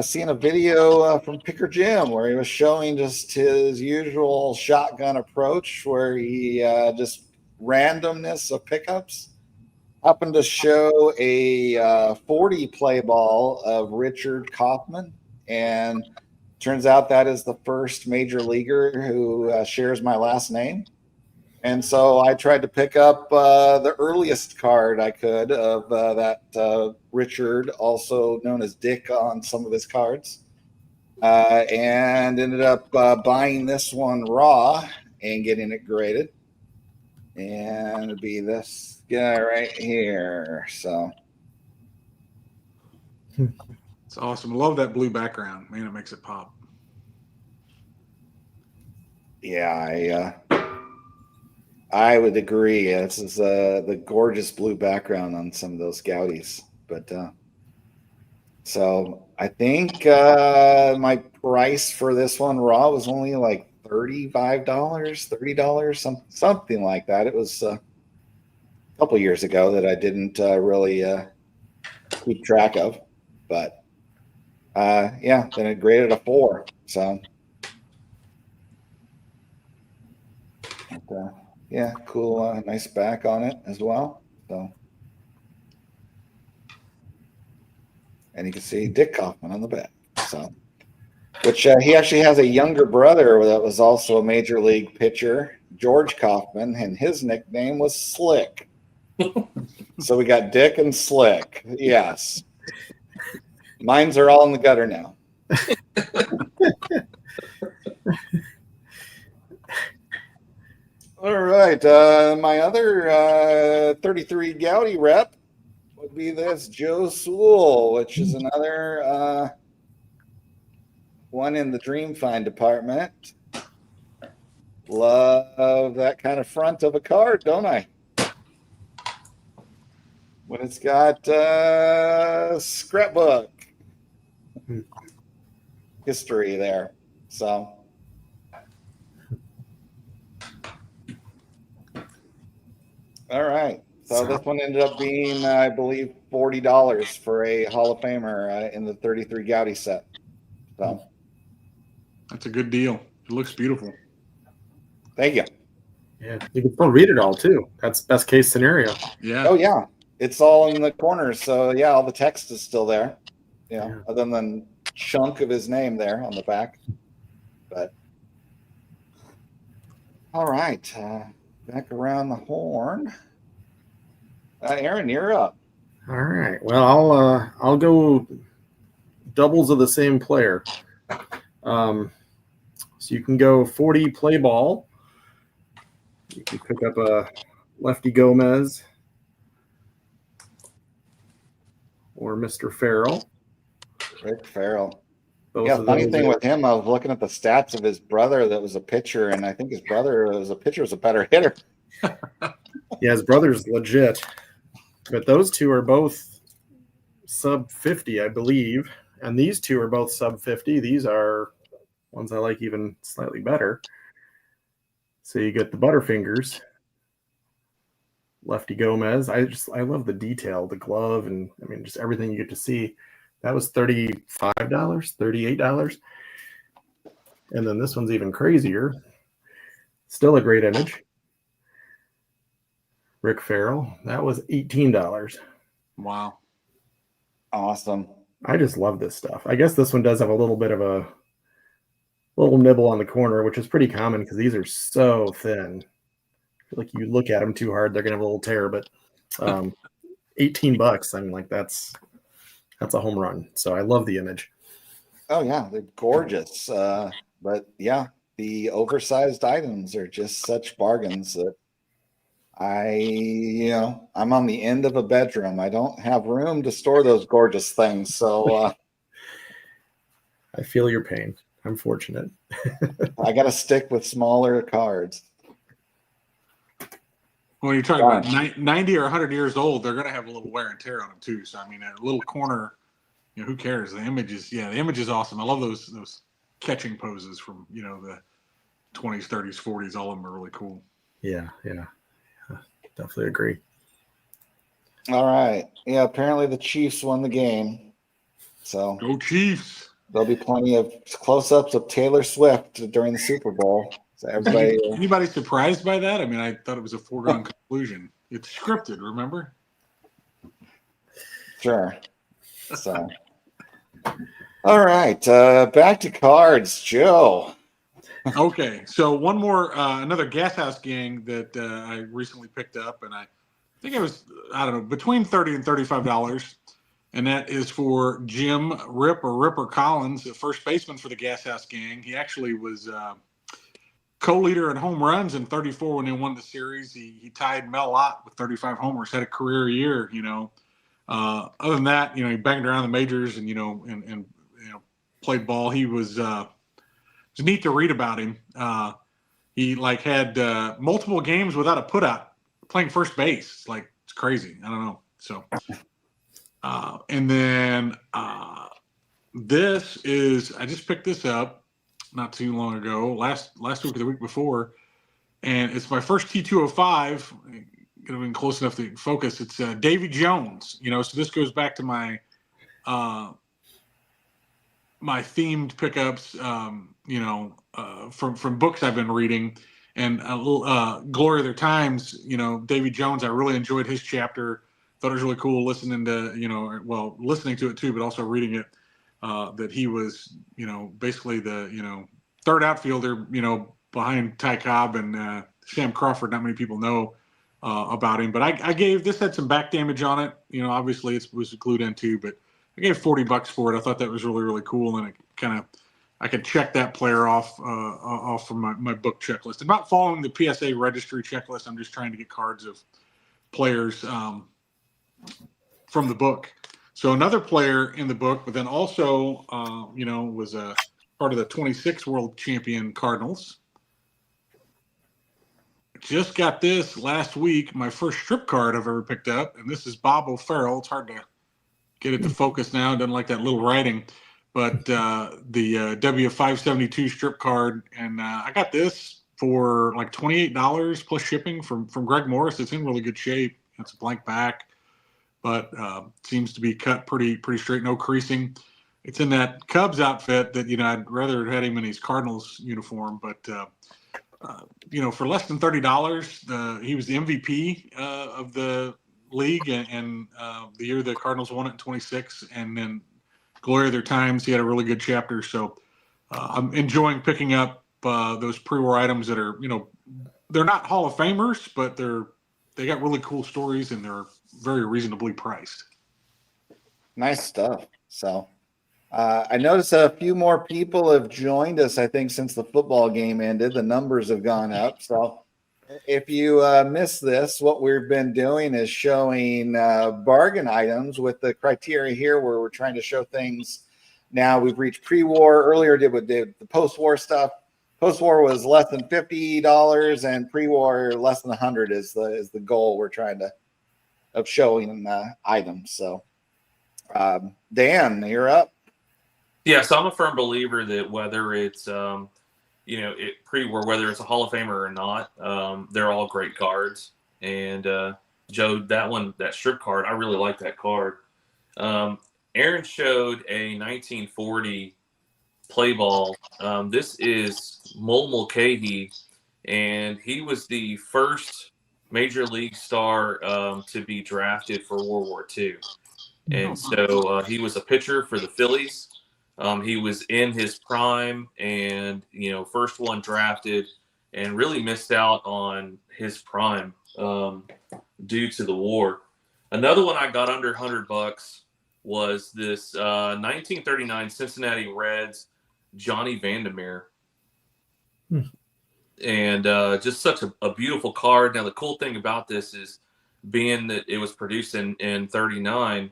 S1: Seeing a video from Picker Jim where he was showing just his usual shotgun approach, where he just randomness of pickups. Happened to show a 40 play ball of Richard Kaufman, and turns out that is the first major leaguer who shares my last name. And so I tried to pick up the earliest card I could of that Richard, also known as Dick on some of his cards, and ended up buying this one raw and getting it graded. And it'd be this guy right here. So
S3: It's awesome. Love that blue background. Man, it makes it pop.
S1: yeah, I would agree. This is the gorgeous blue background on some of those Gaudis. But so I think my price for this one raw was only like $35, $30, something like that. It was a couple years ago that I didn't really keep track of. But yeah, then it graded a 4. So yeah, cool, nice back on it as well. So, and you can see Dick Kaufman on the back. So, which he actually has a younger brother that was also a major league pitcher, George Kaufman, and his nickname was Slick. So we got Dick and Slick. Yes, mines are all in the gutter now. All right. My other 33 Gaudi rep would be this Joe Sewell, which is another one in the Dream Find department. Love that kind of front of a card, don't I? When it's got scrapbook history there. So. All right. So this one ended up being, I believe, $40 for a Hall of Famer in the 33 Gaudi set. So
S3: That's a good deal. It looks beautiful.
S1: Thank you.
S2: Yeah, you can still read it all too. That's best case scenario.
S3: Yeah.
S1: Oh yeah, it's all in the corners. So yeah, all the text is still there. Yeah. Other than chunk of his name there on the back. But all right. Back around the horn. Aaron, you're up.
S2: All right. Well, I'll go doubles of the same player. So you can go 40 play ball. You can pick up a Lefty Gomez or Mr. Farrell.
S1: Rick Farrell.
S2: Both
S1: Yeah,
S2: of
S1: funny
S2: those
S1: thing
S2: are-
S1: with him, I was looking at the stats of his brother that was a pitcher, and I think his brother was a pitcher, was a better hitter.
S2: Yeah, his brother's legit. But those two are both sub 50, I believe. And these two are both sub 50. These are ones I like even slightly better. So you get the Butterfingers, Lefty Gomez. I love the detail, the glove, and I mean just everything you get to see. That was $35, $38. And then this one's even crazier. Still a great image. Rick Farrell. That was $18.
S3: Wow.
S1: Awesome.
S2: I just love this stuff. I guess this one does have a little bit of a little nibble on the corner, which is pretty common because these are so thin. I feel like you look at them too hard, they're gonna have a little tear. But $18, I mean, like that's a home run. So I love the image.
S1: Oh yeah, they're gorgeous. But yeah, the oversized items are just such bargains that I'm on the end of a bedroom. I don't have room to store those gorgeous things. So
S2: I feel your pain. I'm fortunate.
S1: I got to stick with smaller cards.
S3: When you're talking about 90 or 100 years old, they're going to have a little wear and tear on them too. So, I mean, a little corner, who cares? The image is awesome. I love those catching poses from, the 20s, 30s, 40s. All of them are really cool.
S2: Yeah. Definitely agree.
S1: All right. Yeah, apparently the Chiefs won the game. So
S3: Go Chiefs.
S1: there'll be plenty of close-ups of Taylor Swift during the Super Bowl. So everybody,
S3: Anybody surprised by that? I mean, I thought it was a foregone conclusion. It's scripted, remember?
S1: sure. So, all right, back to cards, Joe.
S3: Okay, so one more, another Gas House gang that I recently picked up, and I think it was, I don't know, between $30 and $35, and that is for Jim Ripper Collins, the first baseman for the Gas House gang. He actually was co-leader in home runs in 34 when they won the series. He tied Mel Ott with 35 homers, had a career year, you know. Other than that, you know, he banged around the majors and, you know, and you know, played ball. He was, it's neat to read about him. He like had multiple games without a putout playing first base. It's crazy. I don't know. So, and then this is, I just picked this up not too long ago, last week or the week before, and it's my first T205. Gonna be close enough to focus. It's Davy Jones. You know, so this goes back to my my themed pickups. You know, from books I've been reading, and a little Glory of Their Times. You know, Davy Jones. I really enjoyed his chapter. Thought it was really cool listening to, you know, well, listening to it too, but also reading it. That he was, you know, basically the, you know, third outfielder, you know, behind Ty Cobb and Sam Crawford. Not many people know about him, but I gave, this had some back damage on it. You know, obviously it was glued in too, but I gave $40 for it. I thought that was really, really cool. And it kind of, I could check that player off from my book checklist. I'm not following the PSA registry checklist. I'm just trying to get cards of players from the book. So another player in the book, but then also, you know, was a part of the 26 world champion Cardinals. Just got this last week, my first strip card I've ever picked up, and this is Bob O'Farrell. It's hard to get it to focus now. It doesn't like that little writing, but the W572 strip card, and I got this for like $28 plus shipping from Greg Morris. It's in really good shape. It's a blank back, but seems to be cut pretty straight, no creasing. It's in that Cubs outfit that, you know, I'd rather have had him in his Cardinals uniform, but you know, for less than $30, he was the MVP of the league, and the year the Cardinals won it in 26, and then Glory of Their Times, he had a really good chapter. So I'm enjoying picking up those pre-war items that are, you know, they're not Hall of Famers, but they got really cool stories, and they're very reasonably priced.
S1: Nice stuff. So I noticed a few more people have joined us, I think, since the football game ended. The numbers have gone up. So if you missed this, what we've been doing is showing bargain items with the criteria here where we're trying to show things. Now we've reached pre-war. Earlier did the post-war stuff. Post-war was less than $50, and pre-war less than 100 is the goal we're trying to of showing items. So Dan, you're up.
S4: Yeah, so I'm a firm believer that whether it's you know, pre-war, whether it's a Hall of Famer or not, they're all great cards. And Joe, that strip card, I really like that card. Aaron showed a 1940 play ball. This is Mulcahy, and he was the first major league star to be drafted for World War II. And so he was a pitcher for the Phillies. He was in his prime, and, you know, first one drafted, and really missed out on his prime due to the war. Another one I got under $100 was this 1939 Cincinnati Reds Johnny Vandermeer. And just such a beautiful card. Now, the cool thing about this is, being that it was produced in 39,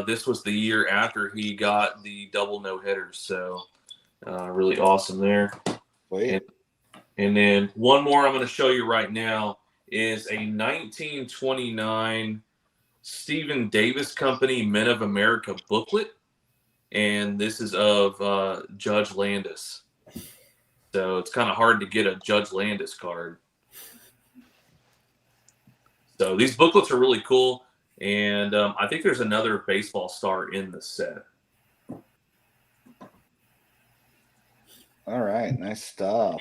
S4: this was the year after he got the double no-hitters. So really awesome there. And then one more I'm going to show you right now is a 1929 Stephen Davis Company Men of America booklet. And this is of Judge Landis. So it's kind of hard to get a Judge Landis card. So these booklets are really cool. And I think there's another baseball star in the set.
S1: All right, nice stuff.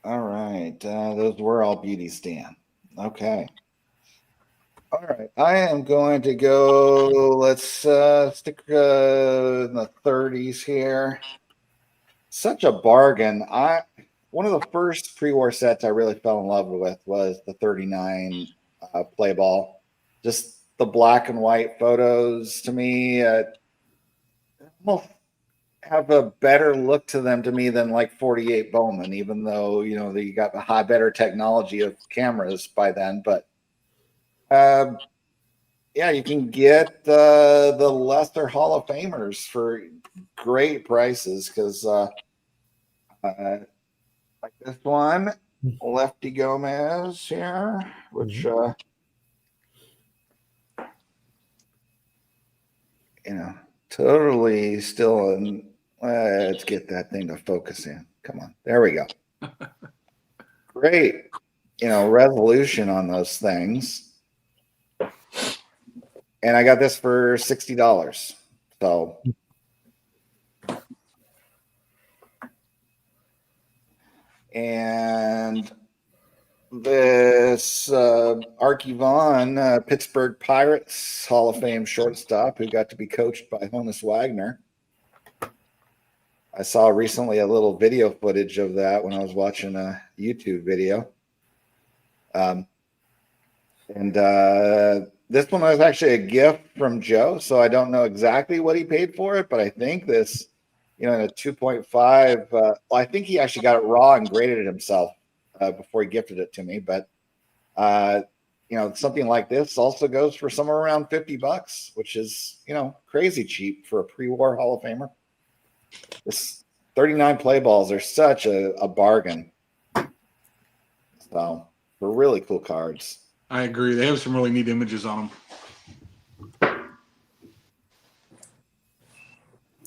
S1: All right, those were all beauties, Dan. Okay. All right, I am going to go. Let's stick in the 30s here. Such a bargain. One of the first pre-war sets I really fell in love with was the 39 play ball. Just the black and white photos to me almost have a better look to them to me than like 48 Bowman, even though you got the better technology of cameras by then. But yeah, you can get the lesser Hall of Famers for great prices because like this one, Lefty Gomez here, which totally still in. Let's get that thing to focus in. Come on, there we go. Great, resolution on those things. And I got this for $60. So and this Archie Vaughn, Pittsburgh Pirates Hall of Fame shortstop, who got to be coached by Honus Wagner. I saw recently a little video footage of that when I was watching a YouTube video. This one was actually a gift from Joe, so I don't know exactly what he paid for it, but I think this, in a 2.5, I think he actually got it raw and graded it himself before he gifted it to me. But, something like this also goes for somewhere around $50, which is, crazy cheap for a pre-war Hall of Famer. This 39 play balls are such a bargain. So they're really cool cards.
S3: I agree. They have some really neat images on them.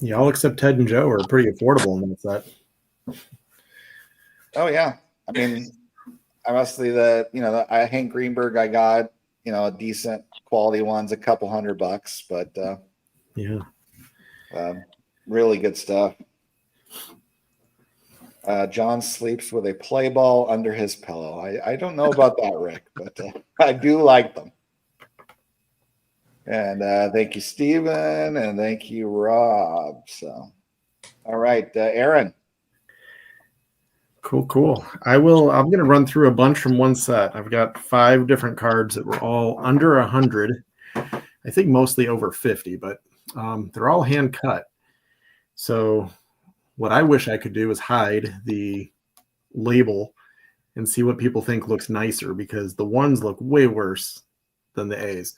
S2: Yeah, all except Ted and Joe are pretty affordable in that set.
S1: Oh yeah, I mean, obviously the Hank Greenberg I got a decent quality ones, a couple $100, but really good stuff. John sleeps with a play ball under his pillow. I don't know about that, Rick, but I do like them. And thank you, Steven, and thank you, Rob. So, all right, Aaron.
S2: Cool. I'm going to run through a bunch from one set. I've got 5 different cards that were all under 100. I think mostly over 50, but they're all hand cut. So what I wish I could do is hide the label and see what people think looks nicer, because the ones look way worse than the A's.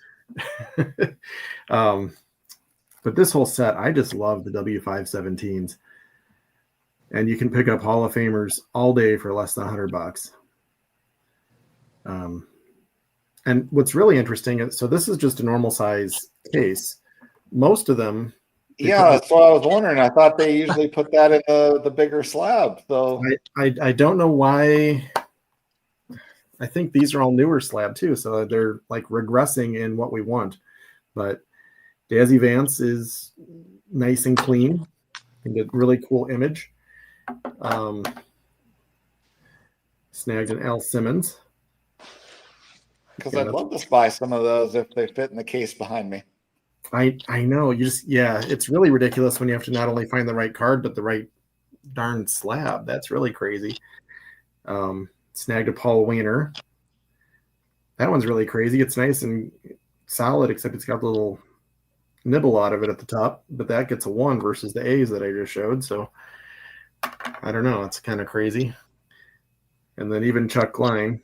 S2: But this whole set, I just love the W517s. And you can pick up Hall of Famers all day for less than $100. And what's really interesting is, so this is just a normal size case. Most of them.
S1: Yeah, that's what I was wondering. I thought they usually put that in the bigger slab. So
S2: I don't know why. I think these are all newer slab too, so they're like regressing in what we want. But Dazzy Vance is nice and clean and a really cool image. Snagged an Al Simmons.
S1: Because I'd love to buy some of those if they fit in the case behind me.
S2: I know, it's really ridiculous when you have to not only find the right card but the right darn slab. That's really crazy. Snagged a Paul Wiener. That one's really crazy. It's nice and solid, except it's got a little nibble out of it at the top, but that gets a 1 versus the A's that I just showed. So I don't know. It's kind of crazy. And then even Chuck Klein.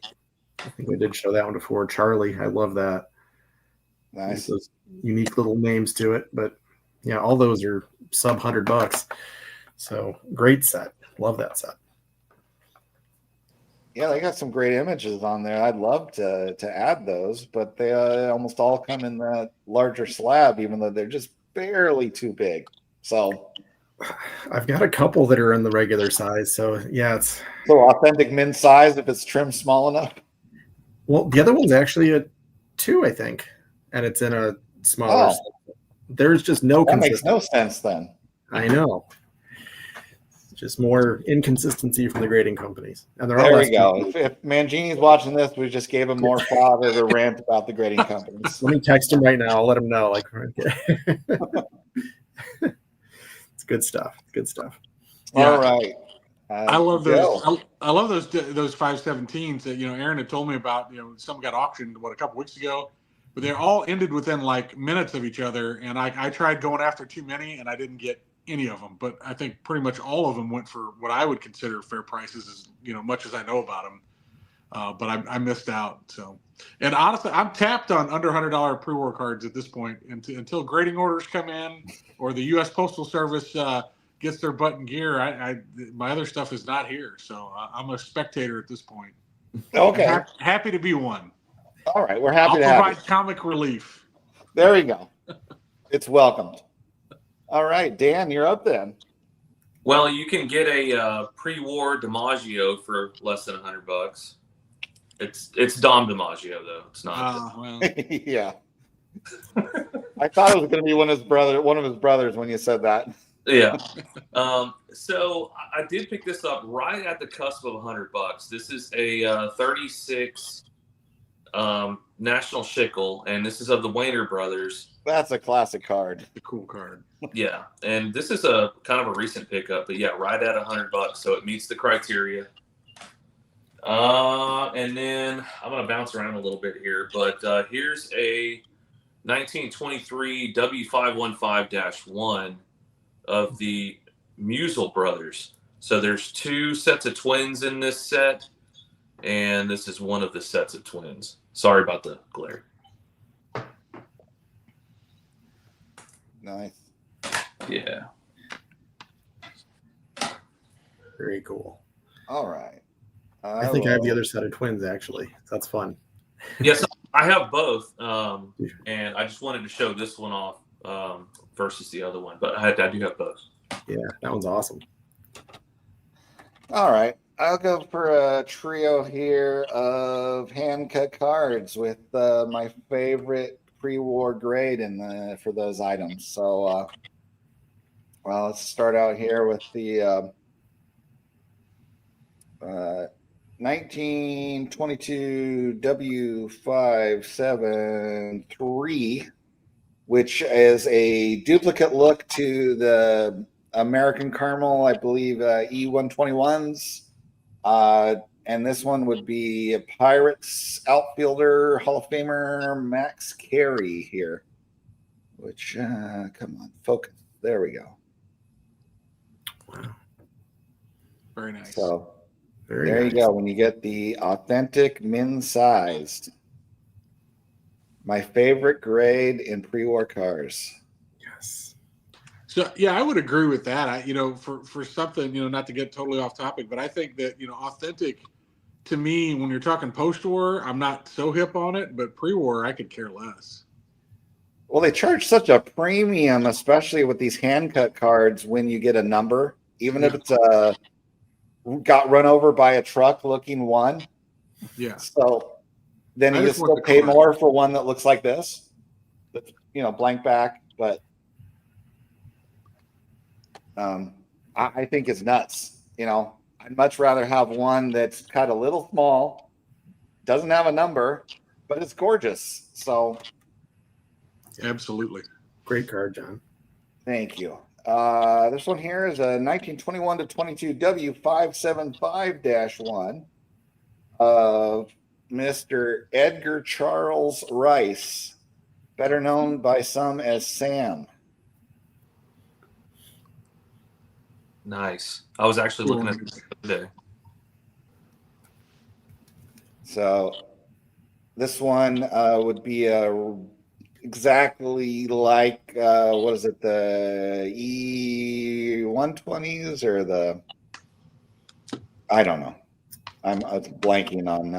S2: I think I did show that one before. Charlie. I love that.
S1: Nice.
S2: Those unique little names to it. But yeah, all those are sub $100. So great set. Love that set.
S1: Yeah, they got some great images on there. I'd love to add those, but they almost all come in that larger slab, even though they're just barely too big. So
S2: I've got a couple that are in the regular size. So yeah, it's
S1: so authentic min size if it's trimmed small enough.
S2: Well, the other one's actually a 2, I think, and it's in a smaller.
S1: Oh.
S2: There's just no.
S1: That makes no sense then.
S2: I know. Just more inconsistency from the grading companies, and they're all
S1: There
S2: less.
S1: we go. If Mangini's watching this, we just gave him more fodder to rant about the grading companies.
S2: Let me text him right now. I'll let him know. Like, okay. It's good stuff. Good stuff.
S3: Yeah.
S1: All right.
S3: I love
S1: Joe.
S3: those. I love those 517s that Aaron had told me about. Some got auctioned a couple weeks ago, but they all ended within like minutes of each other. And I tried going after too many, and I didn't get any of them. But I think pretty much all of them went for what I would consider fair prices, as much as I know about them. But I missed out. So, and honestly, I'm tapped on under $100 pre-war cards at this point until grading orders come in or the U.S. Postal Service gets their butt in gear. My other stuff is not here, so I'm a spectator at this point.
S1: Okay.
S3: Happy to be one.
S1: All right. We're happy
S3: I'll
S1: to have
S3: provide
S1: you.
S3: comic relief.
S1: There we go. It's welcomed. All right, Dan, you're up then.
S4: Well, you can get a pre-war DiMaggio for less than $100. It's Dom DiMaggio though. It's not.
S3: Well,
S1: Yeah. I thought it was going to be one of his brothers when you said that.
S4: Yeah. So I did pick this up right at the cusp of $100. This is a 36 National Schickel, and this is of the Wayner brothers.
S1: That's a classic card.
S3: the cool card.
S4: Yeah, and this is a kind of a recent pickup, but yeah, right at $100, so it meets the criteria. And then I'm gonna bounce around a little bit here, but here's a 1923 W515-1 of the Musel brothers. So there's two sets of twins in this set, and this is one of the sets of twins. Sorry about the glare.
S1: Nice.
S4: Yeah.
S2: Very cool.
S1: All right.
S2: I think I have the other set of twins, actually. That's fun.
S4: Yes, I have both, and I just wanted to show this one off versus the other one, but I do have both.
S2: Yeah, that one's awesome.
S1: All right. I'll go for a trio here of hand-cut cards with my favorite pre-war grade for those items. So, well, let's start out here with the 1922 W573, which is a duplicate look to the American Caramel, I believe, E121s. And this one would be a Pirates outfielder, Hall of Famer Max Carey here. Which, come on, focus. There we go.
S2: Wow.
S3: Very nice.
S1: So
S2: Very
S1: there
S2: nice.
S1: you go. When you get the authentic min-sized, my favorite grade in pre-war cars.
S2: Yes.
S3: So yeah, I would agree with that. For something, not to get totally off topic, but I think that, authentic to me, when you're talking post-war, I'm not so hip on it, but pre-war, I could care less.
S1: Well, they charge such a premium, especially with these hand-cut cards when you get a number, even if it's got run over by a truck looking one.
S3: Yeah.
S1: So then
S3: I
S1: you
S3: just want
S1: still
S3: the
S1: pay
S3: card.
S1: more for one that looks like this. That's, blank back, but I think it's nuts. I'd much rather have one that's cut a little small, doesn't have a number, but it's gorgeous. So
S3: Absolutely.
S2: Great card, John.
S1: thank you. This one here is a 1921 to 22 W575-1 of Mr. Edgar Charles Rice, better known by some as Sam.
S4: Nice. I was actually looking at this today.
S1: So this one would be exactly like, what is it, the E120s or I don't know. I'm blanking on.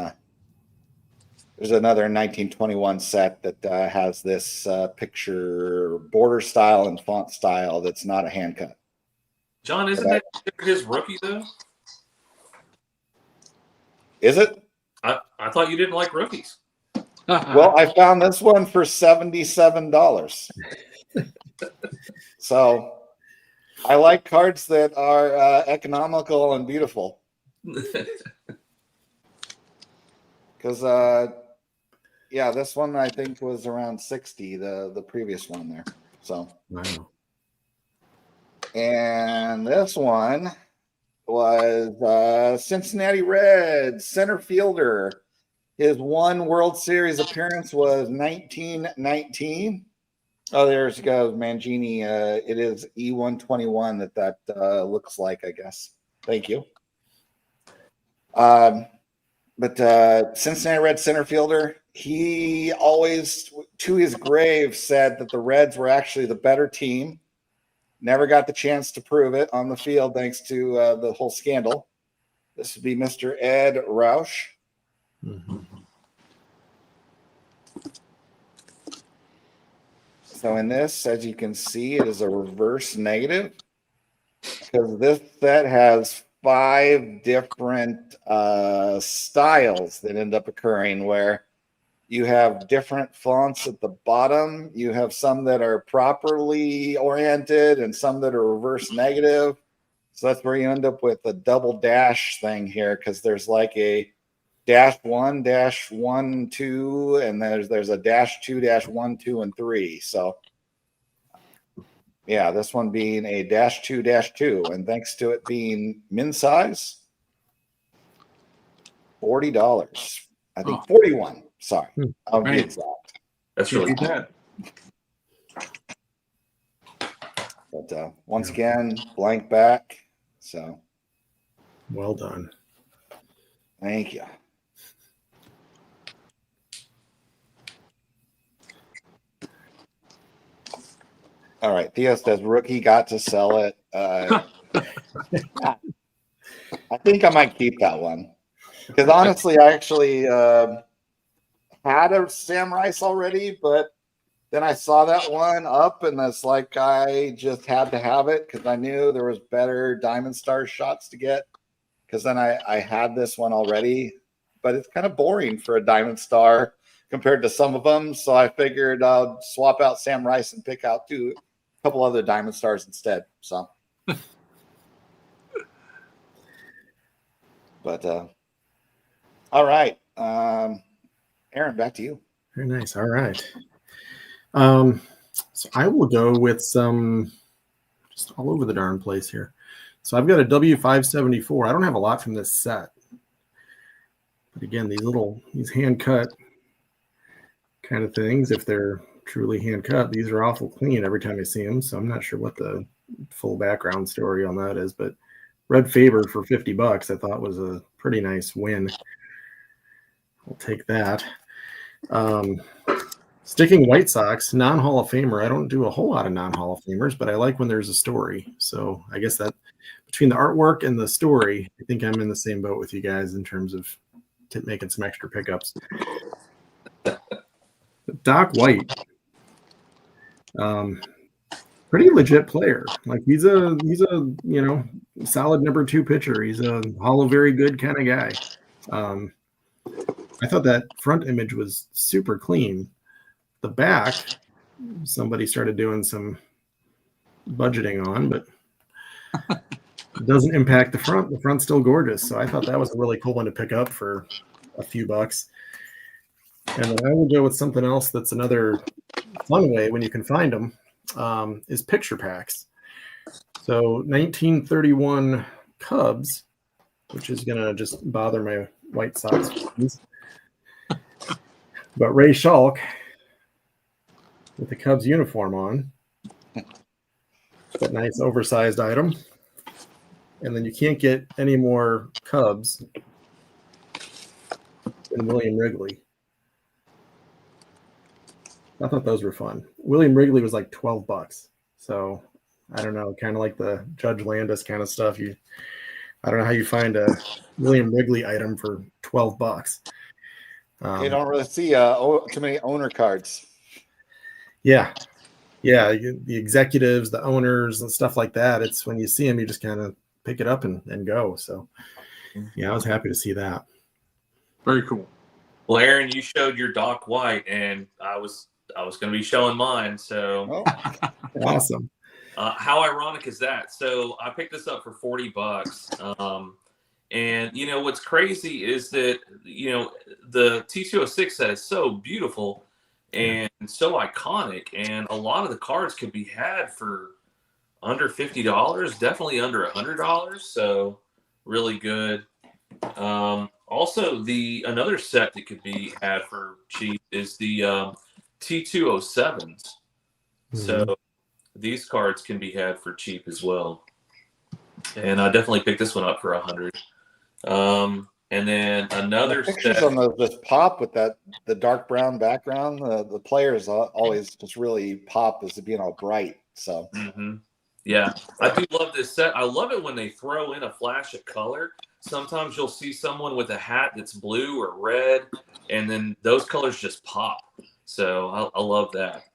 S1: There's another 1921 set that has this picture border style and font style that's not a hand cut.
S4: John, isn't that his rookie though?
S1: Is it?
S4: I thought you didn't like rookies.
S1: Well, I found this one for $77. So I like cards that are economical and beautiful. Because yeah, this one I think was around 60, the previous one there. So
S2: Wow.
S1: And this one was Cincinnati Reds center fielder. His one World Series appearance was 1919. Oh, there's goes Mangini. It is E121 that looks like, I guess. Thank you. But Cincinnati Reds center fielder, he always, to his grave, said that the Reds were actually the better team. Never got the chance to prove it on the field thanks to the whole scandal. This would be Mr. Ed Roush.
S2: Mm-hmm.
S1: So in this, as you can see, it is a reverse negative because this set has 5 different styles that end up occurring where you have different fonts at the bottom. You have some that are properly oriented and some that are reverse negative. So that's where you end up with a double dash thing here because there's like a -1, -1, 2, and there's a -2, -1, 2, and 3. So yeah, this one being a -2, -2, and thanks to it being min size, $40. I think 41. Sorry, I'll be exact.
S4: That's really
S3: bad.
S1: But once again, blank back. So
S2: Well done.
S1: thank you. All right, Theo says rookie got to sell it. I think I might keep that one because honestly, I actually had a Sam Rice already, but then I saw that one up, and it's like I just had to have it because I knew there was better Diamond Star shots to get. Because then I had this one already, but it's kind of boring for a Diamond Star compared to some of them. So I figured I'll swap out Sam Rice and pick out a couple other Diamond Stars instead. So, but all right, Aaron, back to you.
S2: Very nice. All right. So I will go with some just all over the darn place here. So I've got a W574. I don't have a lot from this set. But again, these hand cut kind of things, if they're truly hand cut, these are awful clean every time I see them. So I'm not sure what the full background story on that is, but Red Faber for $50 I thought was a pretty nice win. I'll take that. Sticking White Sox, non-Hall of Famer. I don't do a whole lot of non-Hall of Famers, but I like when there's a story. So I guess that between the artwork and the story, I think I'm in the same boat with you guys in terms of making some extra pickups. Doc White, pretty legit player. Like he's a solid number 2 pitcher. He's a Hall of Very Good kind of guy. I thought that front image was super clean. The back, somebody started doing some budgeting on, but it doesn't impact the front. The front's still gorgeous. So I thought that was a really cool one to pick up for a few bucks. And then I will go with something else that's another fun way when you can find them, is picture packs. So 1931 Cubs, which is going to just bother my White Sox fans. But Ray Schalk with the Cubs uniform on. That nice oversized item. And then you can't get any more Cubs than William Wrigley. I thought those were fun. William Wrigley was like $12. So I don't know, kind of like the Judge Landis kind of stuff. I don't know how you find a William Wrigley item for $12.
S1: You don't really see too many owner cards.
S2: Yeah. The executives, the owners, and stuff like that. It's when you see them, you just kind of pick it up and go. So, yeah, I was happy to see that.
S3: Very cool.
S4: Well, Aaron, you showed your Doc White, and I was going to be showing mine. So
S2: awesome.
S4: How ironic is that? So I picked this up for $40. And what's crazy is that the T206 set is so beautiful and so iconic, and a lot of the cards could be had for under $50, definitely under $100. So really good. Also, another set that could be had for cheap is the T207s. So these cards can be had for cheap as well. And I definitely picked this one up for $100. And then another
S1: the pictures
S4: set.
S1: on this pop with the dark brown background. The players always just really pop as being all bright. So
S4: yeah, I do love this set. I love it when they throw in a flash of color. Sometimes you'll see someone with a hat that's blue or red, and then those colors just pop. So I love that.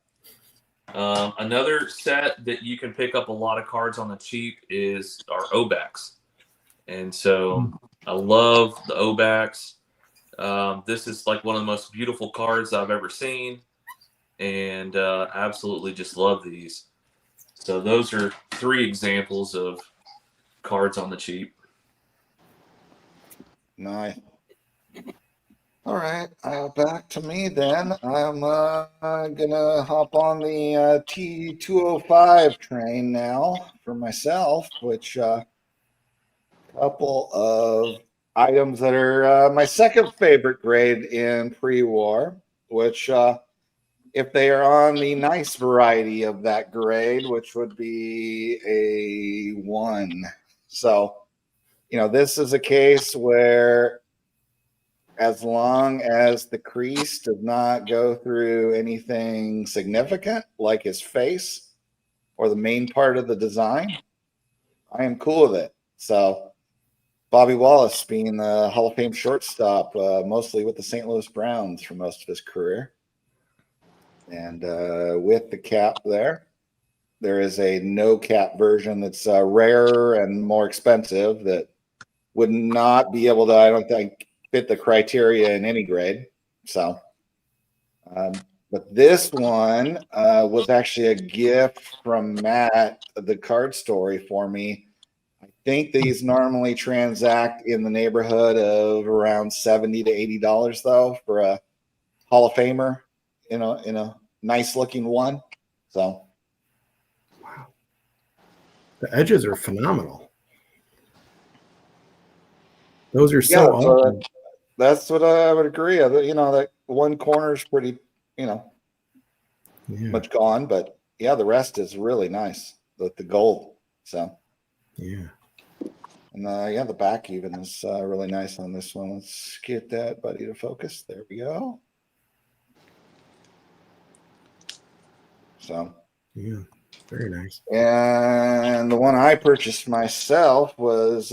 S4: Another set that you can pick up a lot of cards on the cheap is our Obacks. And so I love the Obacks. This is like one of the most beautiful cards I've ever seen. And absolutely just love these. So those are 3 examples of cards on the cheap.
S1: Nice. All right, back to me then. I'm gonna hop on the T205 train now for myself, which couple of items that are my second favorite grade in pre-war, which if they are on the nice variety of that grade, which would be a 1. So, this is a case where as long as the crease does not go through anything significant, like his face or the main part of the design, I am cool with it. So Bobby Wallace being the Hall of Fame shortstop, mostly with the St. Louis Browns for most of his career. And with the cap there is a no cap version that's rarer and more expensive that would not be able to, I don't think, fit the criteria in any grade. So, but this one was actually a gift from Matt, the card story, for me. I think these normally transact in the neighborhood of around $70 to $80 though for a Hall of Famer, in a nice looking one. So,
S2: wow, the edges are phenomenal. Those are so awesome.
S1: That's what I would agree. That one corner is pretty, much gone, but yeah, the rest is really nice. The gold. So
S2: yeah.
S1: And the back even is really nice on this one. Let's get that buddy to focus. There we go. So
S2: yeah, very nice.
S1: And the one I purchased myself was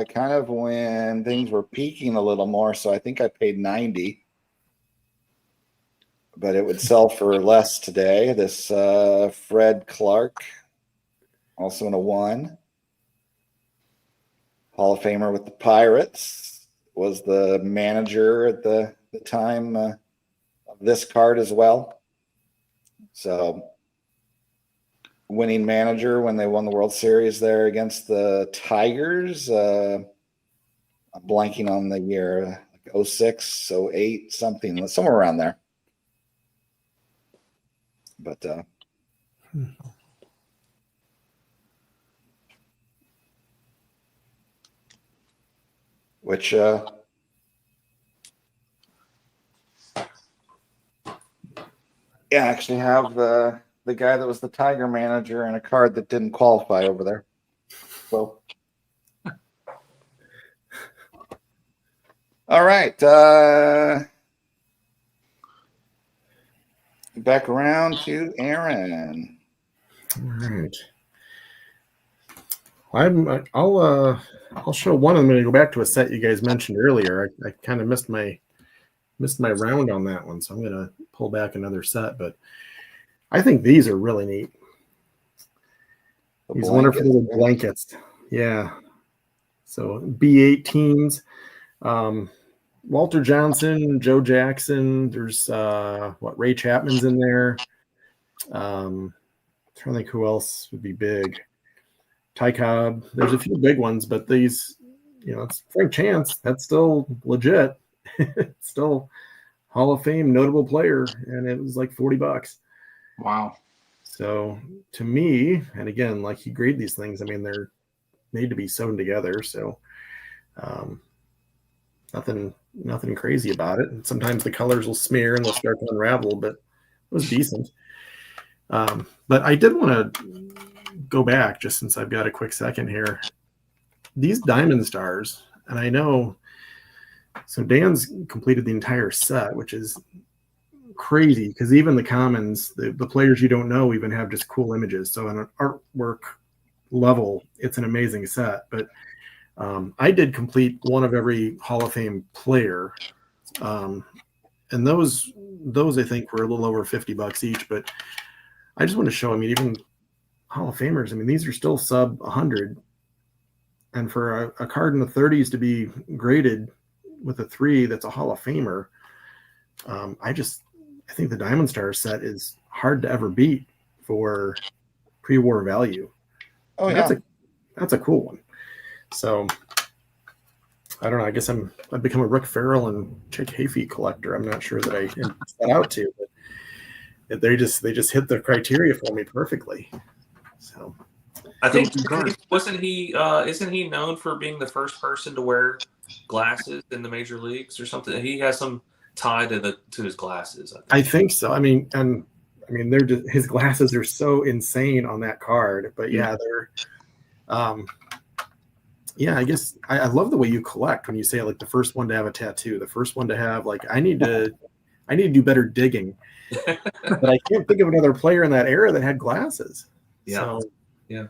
S1: kind of when things were peaking a little more. So I think I paid $90, but it would sell for less today. This Fred Clark, also in a 1. Hall of Famer with the Pirates, was the manager at the time of this card as well. So winning manager when they won the World Series there against the Tigers. I'm blanking on the year, like 06, 08, something, somewhere around there. But which actually have the guy that was the Tiger manager and a card that didn't qualify over there. So, all right. Back around to Aaron.
S2: All right. I'll show one. I'm going to go back to a set you guys mentioned earlier. I kind of missed my round on that one, so I'm going to pull back another set. But I think these are really neat. These wonderful little blankets. Yeah. So B18s, Walter Johnson, Joe Jackson. There's Ray Chapman's in there. trying to think who else would be big. Ty Cobb. There's a few big ones, but these, it's Frank Chance. That's still legit. It's still Hall of Fame notable player, and it was like $40.
S3: Wow.
S2: So to me, and again, like you grade these things, I mean, they're made to be sewn together. So nothing crazy about it. And sometimes the colors will smear and they'll start to unravel, but it was decent. But I did want to go back just since I've got a quick second here. These Diamond Stars, and I know, so Dan's completed the entire set, which is crazy because even the commons, the players you don't know even have just cool images. So on an artwork level, it's an amazing set. But I did complete one of every Hall of Fame player. And those I think were a little over $50 each, but I just want to show, I mean, even Hall of Famers, I mean, these are still sub 100. And for a card in the 30s to be graded with a 3 that's a Hall of Famer, I think the Diamond Star set is hard to ever beat for pre-war value.
S1: Oh,
S2: and
S1: yeah.
S2: That's a cool one. So I don't know. I guess I've become a Rick Farrell and Chick Hayfeet collector. I'm not sure that I set out to, but they just hit the criteria for me perfectly. So
S4: I think isn't he known for being the first person to wear glasses in the major leagues or something? He has some tie to his glasses.
S2: I think so. I mean, his glasses are so insane on that card. But yeah, they're. I guess I love the way you collect when you say like the first one to have a tattoo, the first one to have like I need to do better digging. But I can't think of another player in that era that had glasses.
S4: Yeah. So, yeah.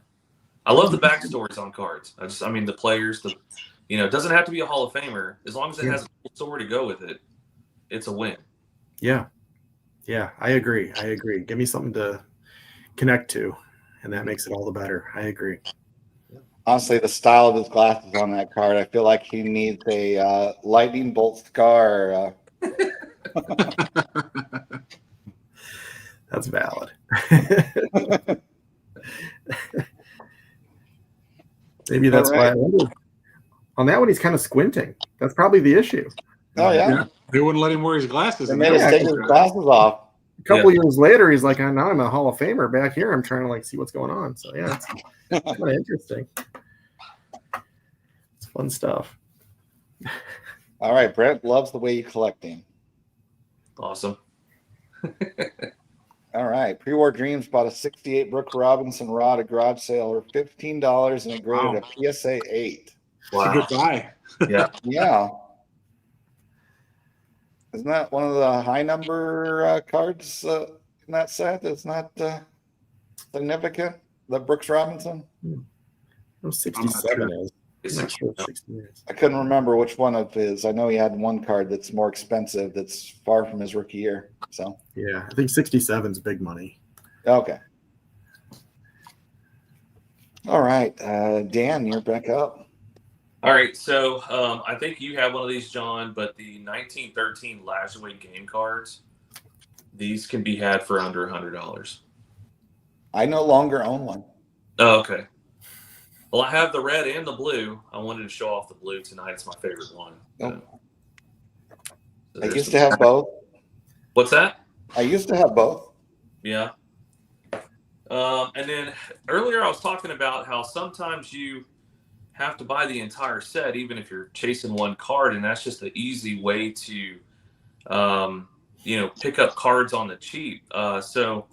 S4: I love the backstories on cards. The players, it doesn't have to be a Hall of Famer. As long as it has a cool story to go with it, it's a win. Yeah.
S2: Yeah, I agree. Give me something to connect to, and that makes it all the better. I agree.
S1: Honestly, the style of his glasses on that card, I feel like he needs a lightning bolt scar.
S2: That's valid. Maybe that's why I wonder. On that one, he's kind of squinting. That's probably the issue.
S1: Oh, yeah.
S3: They wouldn't let him wear his glasses.
S1: They made us take his glasses off.
S2: A couple years later, he's like, now I'm a Hall of Famer. Back here, I'm trying to like see what's going on. So, yeah, it's kind of interesting. It's fun stuff.
S1: All right. Brent loves the way you collecting.
S4: Awesome.
S1: All right. Pre-War Dreams bought a 68 Brooke Robinson rod at garage sale for $15 and it graded a PSA 8.
S3: Wow. It's a good buy.
S4: Yeah.
S1: Yeah. Isn't that one of the high number cards in that set? It's not significant. The Brooks Robinson.
S2: 67 is.
S4: It's
S2: not sure 60 is.
S1: I couldn't remember which one of his. I know he had one card that's more expensive. That's far from his rookie year. So
S2: yeah, I think 67 is big money.
S1: Okay. All right, Dan, you're back up.
S4: All right, so I think you have one of these, John, but the 1913 Lazarway game cards, these can be had for under $100.
S1: I no longer own one.
S4: Oh, okay. Well, I have the red and the blue. I wanted to show off the blue tonight. It's my favorite one.
S1: Oh.
S4: So
S1: I used to have both.
S4: What's that?
S1: I used to have both.
S4: Yeah. And then earlier I was talking about how sometimes you have to buy the entire set, even if you're chasing one card, and that's just the easy way to, pick up cards on the cheap. So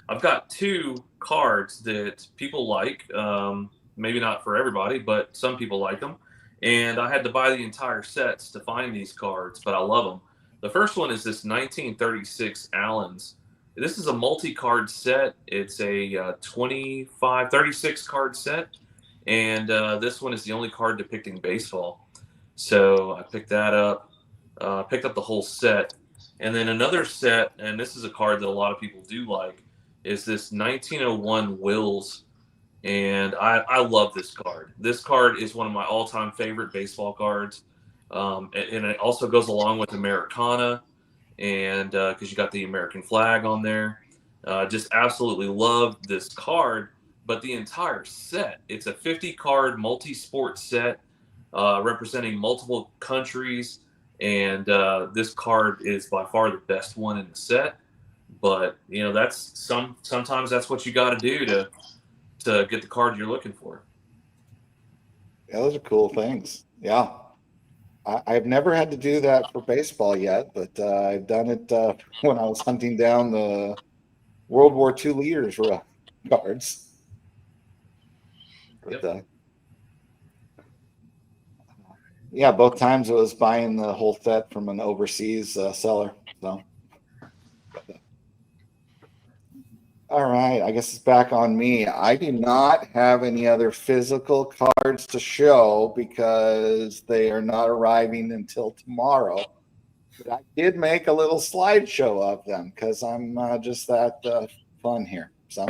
S4: I've got 2 cards that people like. Maybe not for everybody, but some people like them. And I had to buy the entire sets to find these cards, but I love them. The first one is this 1936 Allens. This is a multi-card set. It's a 36 card set. And this one is the only card depicting baseball. So I picked that up, picked up the whole set. And then another set, and this is a card that a lot of people do like, is this 1901 Wills. And I love this card. This card is one of my all-time favorite baseball cards. And it also goes along with Americana, and because you got the American flag on there. Just absolutely love this card. But the entire set, it's a 50 card multi-sport set representing multiple countries. And this card is by far the best one in the set. But that's sometimes that's what you got to do to get the card you're looking for.
S1: Yeah, those are cool things. Yeah. I've never had to do that for baseball yet, but I've done it when I was hunting down the World War II leaders cards. But,
S4: Yep.
S1: yeah, both times it was buying the whole set from an overseas seller. So, all right, I guess it's back on me. I do not have any other physical cards to show because they are not arriving until tomorrow. But I did make a little slideshow of them because I'm just that fun here. So,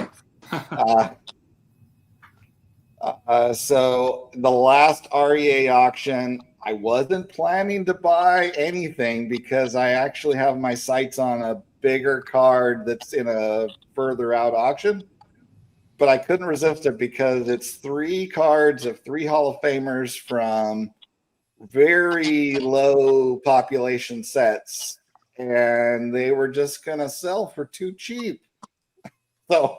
S1: so the last REA auction, I wasn't planning to buy anything because I actually have my sights on a bigger card that's in a further out auction. But I couldn't resist it because it's 3 cards of 3 Hall of Famers from very low population sets, and they were just going to sell for too cheap. So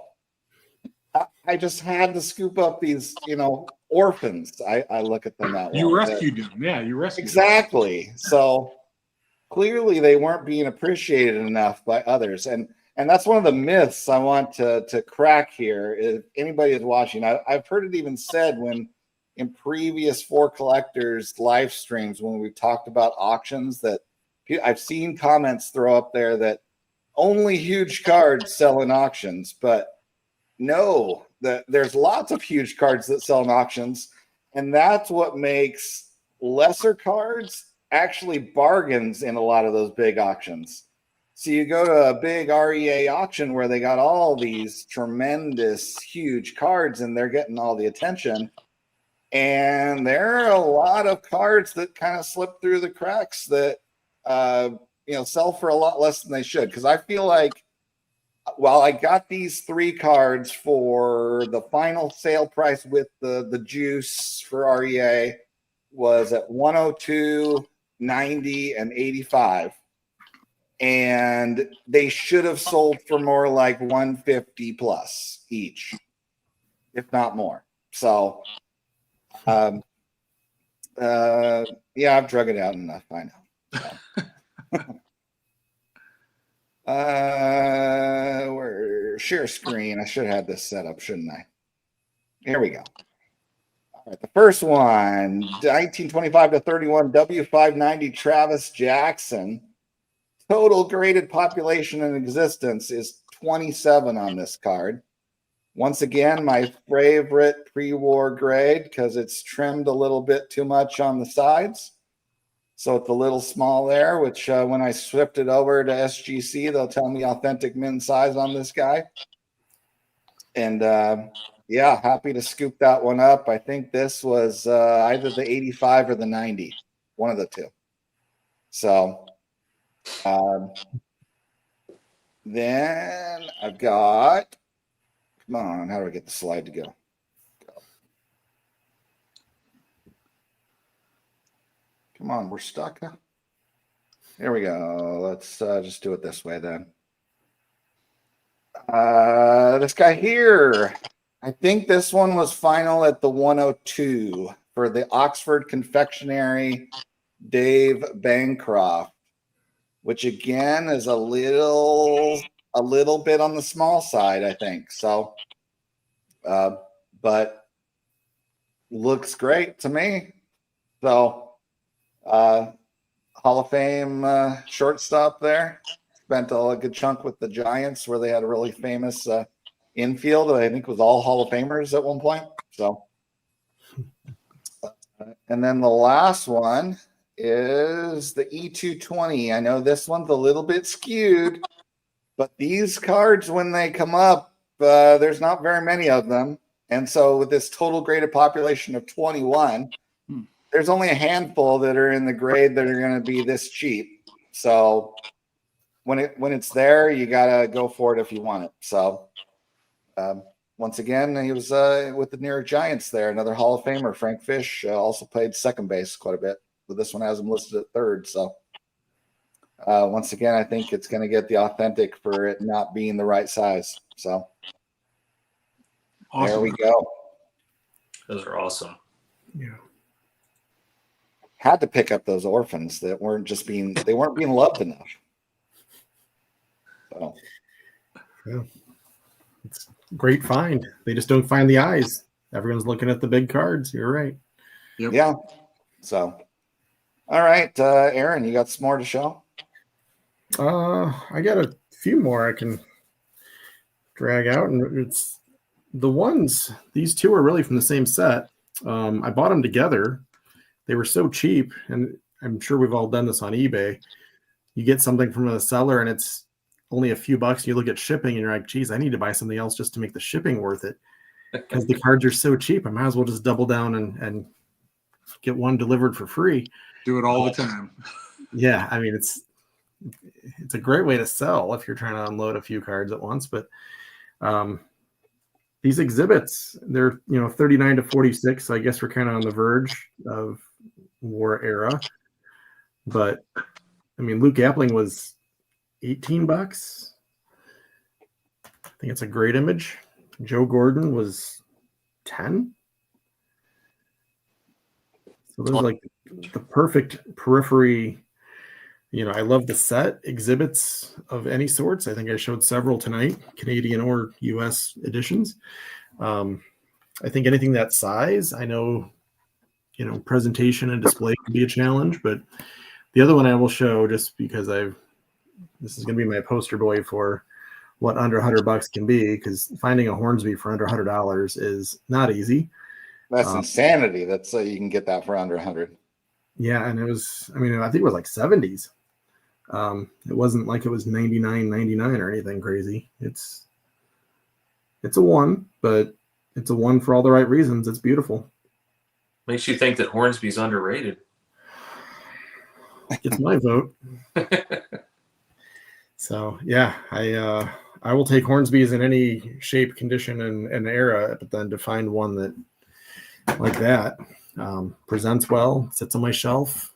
S1: I just had to scoop up these, orphans. I look at them that way.
S3: You rescued them. Yeah, you rescued
S1: exactly. Them. So clearly they weren't being appreciated enough by others. And that's one of the myths I want to crack here. If anybody is watching, I've heard it even said when in previous For Collectors live streams when we talked about auctions that I've seen comments throw up there that only huge cards sell in auctions, but no, there's lots of huge cards that sell in auctions, and that's what makes lesser cards actually bargains in a lot of those big auctions. So you go to a big REA auction where they got all these tremendous huge cards and they're getting all the attention. And there are a lot of cards that kind of slip through the cracks that sell for a lot less than they should. Because I feel like while I got these 3 cards for the final sale price with the juice for REA was at 102, 90, and 85. And they should have sold for more like 150 plus each, if not more. So yeah, I've drug it out enough. I know. So. Where share screen? I should have this set up, shouldn't I? Here we go. All right, the first one, 1925 to 31 W590 Travis Jackson. Total graded population in existence is 27 on this card. Once again, my favorite pre-war grade because it's trimmed a little bit too much on the sides. So it's a little small there, which when I shipped it over to SGC, they'll tell me authentic min size on this guy. And yeah, happy to scoop that one up. I think this was either the 85 or the 90, one of the two. So then I've got, come on, how do I get the slide to go? Come on, we're stuck. Huh? Here we go. Let's just do it this way then. This guy here, I think this one was final at the 102 for the Oxford Confectionery Dave Bancroft, which again is a little bit on the small side, I think. So, but looks great to me. So, Hall of Fame shortstop there. Spent a good chunk with the Giants where they had a really famous infield that I think was all Hall of Famers at one point. So, and then the last one is the E220. I know this one's a little bit skewed, but these cards, when they come up, there's not very many of them. And so with this total graded population of 21, there's only a handful that are in the grade that are going to be this cheap. So when it's there, you gotta go for it if you want it. So once again, he was with the New York Giants there. Another Hall of Famer, Frank Fish, also played second base quite a bit, but this one has him listed at third. So once again, I think it's going to get the authentic for it not being the right size. So
S3: Awesome.
S1: there we go.
S4: Those are awesome.
S2: Yeah.
S1: Had to pick up those orphans that weren't being loved enough. So
S2: Yeah. It's a great find. They just don't find the eyes. Everyone's looking at the big cards. You're right.
S3: Yep.
S1: yeah. So all right, Aaron, you got some more to show?
S2: I got a few more I can drag out, and it's the ones. These two are really from the same set. I bought them together. They were so cheap, and I'm sure we've all done this on eBay. You get something from a seller, and it's only a few bucks. And you look at shipping, and you're like, "Geez, I need to buy something else just to make the shipping worth it." Because the cards are so cheap, I might as well just double down and get one delivered for free.
S3: Do it all the time.
S2: Yeah, I mean it's a great way to sell if you're trying to unload a few cards at once. But these exhibits, they're 39 to 46. So I guess we're kind of on the verge of war era. But I mean, Luke Appling was $18. I think it's a great image. Joe Gordon was 10. So those are like the perfect periphery. I love the set exhibits of any sorts. I think I showed several tonight, Canadian or US editions. I think anything that size, I know, presentation and display can be a challenge, but the other one I will show just because this is going to be my poster boy for what under $100 can be, because finding a Hornsby for under $100 is not easy.
S1: That's insanity. That's you can get that for under 100. Yeah,
S2: and it was, I think it was like 70s. It wasn't like it was $99.99 or anything crazy. It's a one, but it's a one for all the right reasons. It's beautiful.
S4: Makes you think that Hornsby's underrated.
S2: It's my vote. So yeah, I will take Hornsby's in any shape, condition, and era, but then to find one that like that presents well, sits on my shelf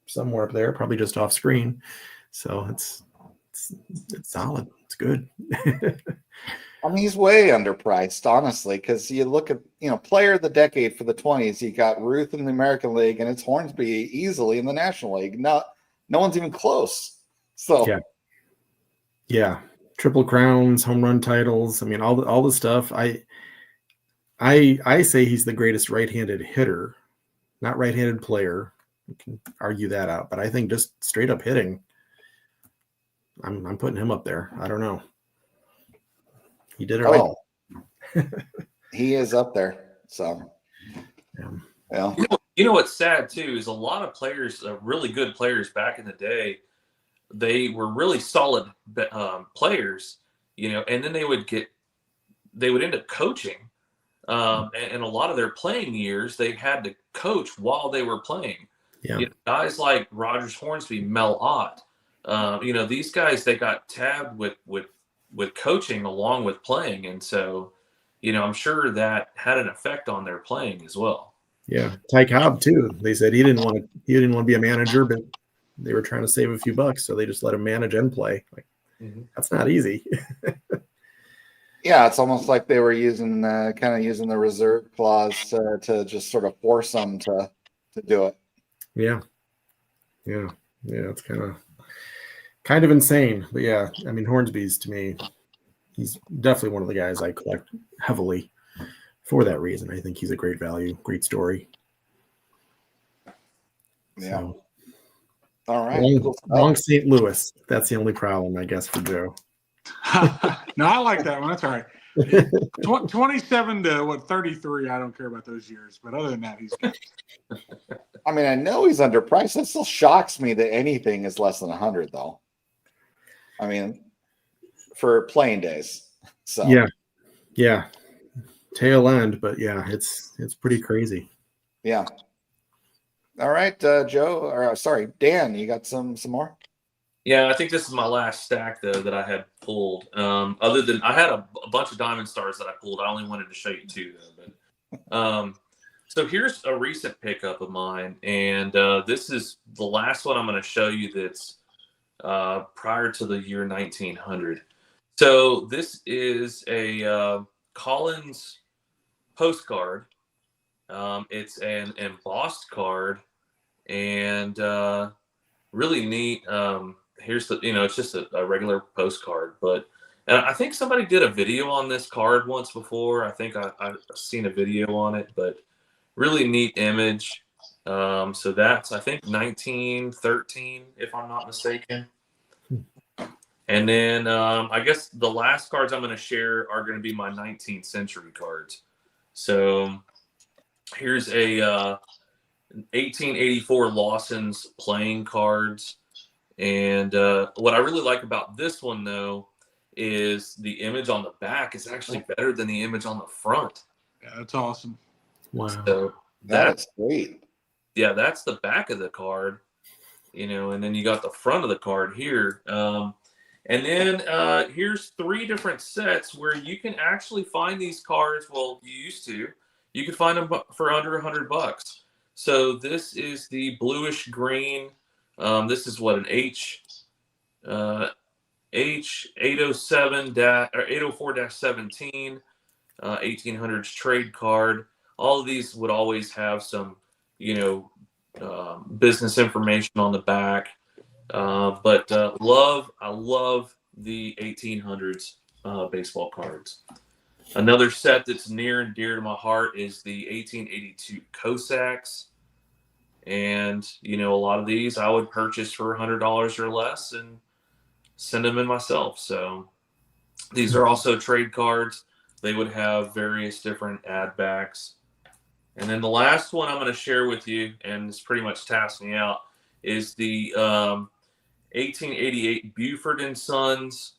S2: somewhere up there, probably just off screen. So it's solid. It's good.
S1: I mean, he's way underpriced, honestly, because you look at, player of the decade for the 20s, you got Ruth in the American League, and it's Hornsby easily in the National League. No one's even close. So
S2: yeah, triple crowns, home run titles. I mean, all the stuff. I say he's the greatest right-handed hitter, not right-handed player. You can argue that out, but I think just straight up hitting, I'm putting him up there. I don't know. He did it all.
S1: He is up there. So, yeah.
S4: You know what's sad too is a lot of players, really good players back in the day, they were really solid players, and then they would end up coaching. And a lot of their playing years, they had to coach while they were playing.
S2: Yeah.
S4: Guys like Rogers Hornsby, Mel Ott, these guys, they got tabbed with coaching along with playing. And so, I'm sure that had an effect on their playing as well.
S2: Yeah. Ty Cobb too. They said he didn't want to be a manager, but they were trying to save a few bucks. So they just let him manage and play. Like, That's not easy.
S1: Yeah, it's almost like they were using the reserve clause to just sort of force them to do it.
S2: Yeah. It's kind of insane, but yeah, I mean, Hornsby's, to me, he's definitely one of the guys I collect heavily for that reason. I think he's a great value, great story.
S1: Yeah.
S2: So,
S1: all right.
S2: Long St. Louis. That's the only problem, I guess, for Joe.
S3: No, I like that one. That's all right. 27 to 33. I don't care about those years, but other than that, he's good.
S1: I mean, I know he's underpriced. It still shocks me that anything is less than 100, though. I mean, for playing days. So
S2: yeah, tail end, but yeah, it's pretty crazy.
S1: Yeah. All right, Joe, or sorry, Dan, you got some more?
S4: Yeah, I think this is my last stack though that I had pulled. Other than I had a bunch of Diamond Stars that I pulled. I only wanted to show you two though. But so here's a recent pickup of mine, and this is the last one I'm going to show you that's prior to the year 1900. So this is a Collins postcard. It's an embossed card, and really neat. Here's the, it's just a regular postcard, but and I think somebody did a video on this card once before. I think I've seen a video on it, but really neat image. So that's, I think, 1913, if I'm not mistaken. And then I guess the last cards I'm going to share are going to be my 19th century cards. So here's a 1884 Lawson's playing cards. And what I really like about this one, though, is the image on the back is actually better than the image on the front.
S3: Yeah, that's awesome.
S2: Wow.
S4: So
S1: That's great.
S4: Yeah, that's the back of the card, and then you got the front of the card here. And then here's 3 different sets where you can actually find these cards. Well, you used to. You could find them for under $100. So this is the bluish green. This is what, an H807 or 804-17 1800s trade card. All of these would always have some, business information on the back. But I love the 1800s baseball cards. Another set that's near and dear to my heart is the 1882 Cossacks. And, a lot of these I would purchase for $100 or less and send them in myself. So these are also trade cards. They would have various different ad backs. And then the last one I'm going to share with you, and it's pretty much tasked me out, is the 1888 Buford and Sons.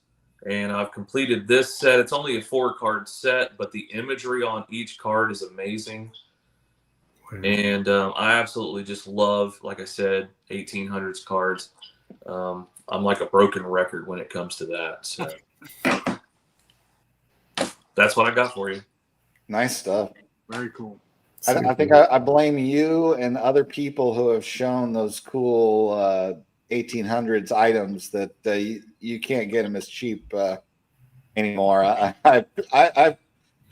S4: And I've completed this set. It's only a 4-card set, but the imagery on each card is amazing. Wow. And I absolutely just love, like I said, 1800s cards. I'm like a broken record when it comes to that. So that's what I got for you.
S1: Nice stuff.
S3: Very cool.
S1: I think I blame you and other people who have shown those cool 1800s items that you can't get them as cheap anymore. I've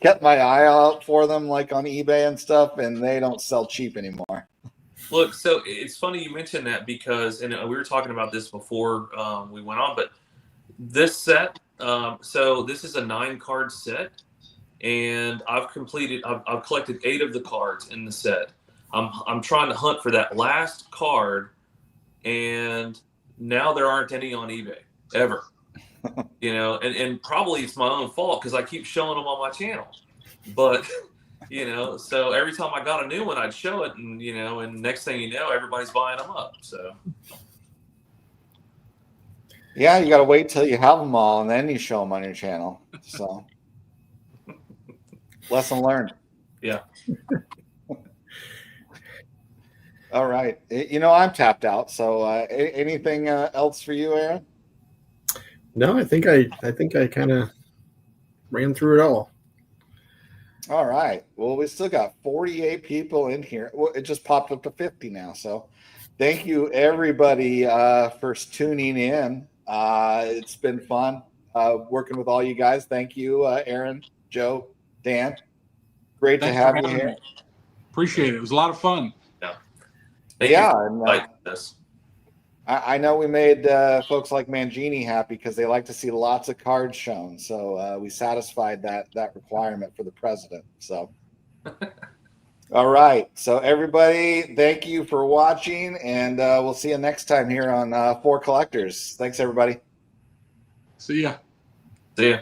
S1: kept my eye out for them, like on eBay and stuff, and they don't sell cheap anymore.
S4: Look, so it's funny you mentioned that because, and we were talking about this before we went on, but this set, so this is a 9-card set. And I've collected 8 of the cards in the set. I'm trying to hunt for that last card, and now there aren't any on eBay ever. And probably it's my own fault because I keep showing them on my channel. But so every time I got a new one, I'd show it, and and next thing you know, everybody's buying them up. So
S1: yeah, you got to wait till you have them all, and then you show them on your channel. So. Lesson learned.
S4: Yeah.
S1: All right. I'm tapped out. So anything else for you, Aaron?
S2: No, I think I kind of ran through it all.
S1: All right. Well, we still got 48 people in here. Well, it just popped up to 50 now. So thank you, everybody, for tuning in. It's been fun working with all you guys. Thank you, Aaron, Joe, Dan. Great to have you here.
S3: Appreciate it. It was a lot of fun.
S1: Yeah. And, I know we made folks like Mangini happy because they like to see lots of cards shown. So we satisfied that requirement for the president. So, all right. So everybody, thank you for watching, and we'll see you next time here on 4 Collectors. Thanks, everybody.
S3: See ya.
S4: See ya.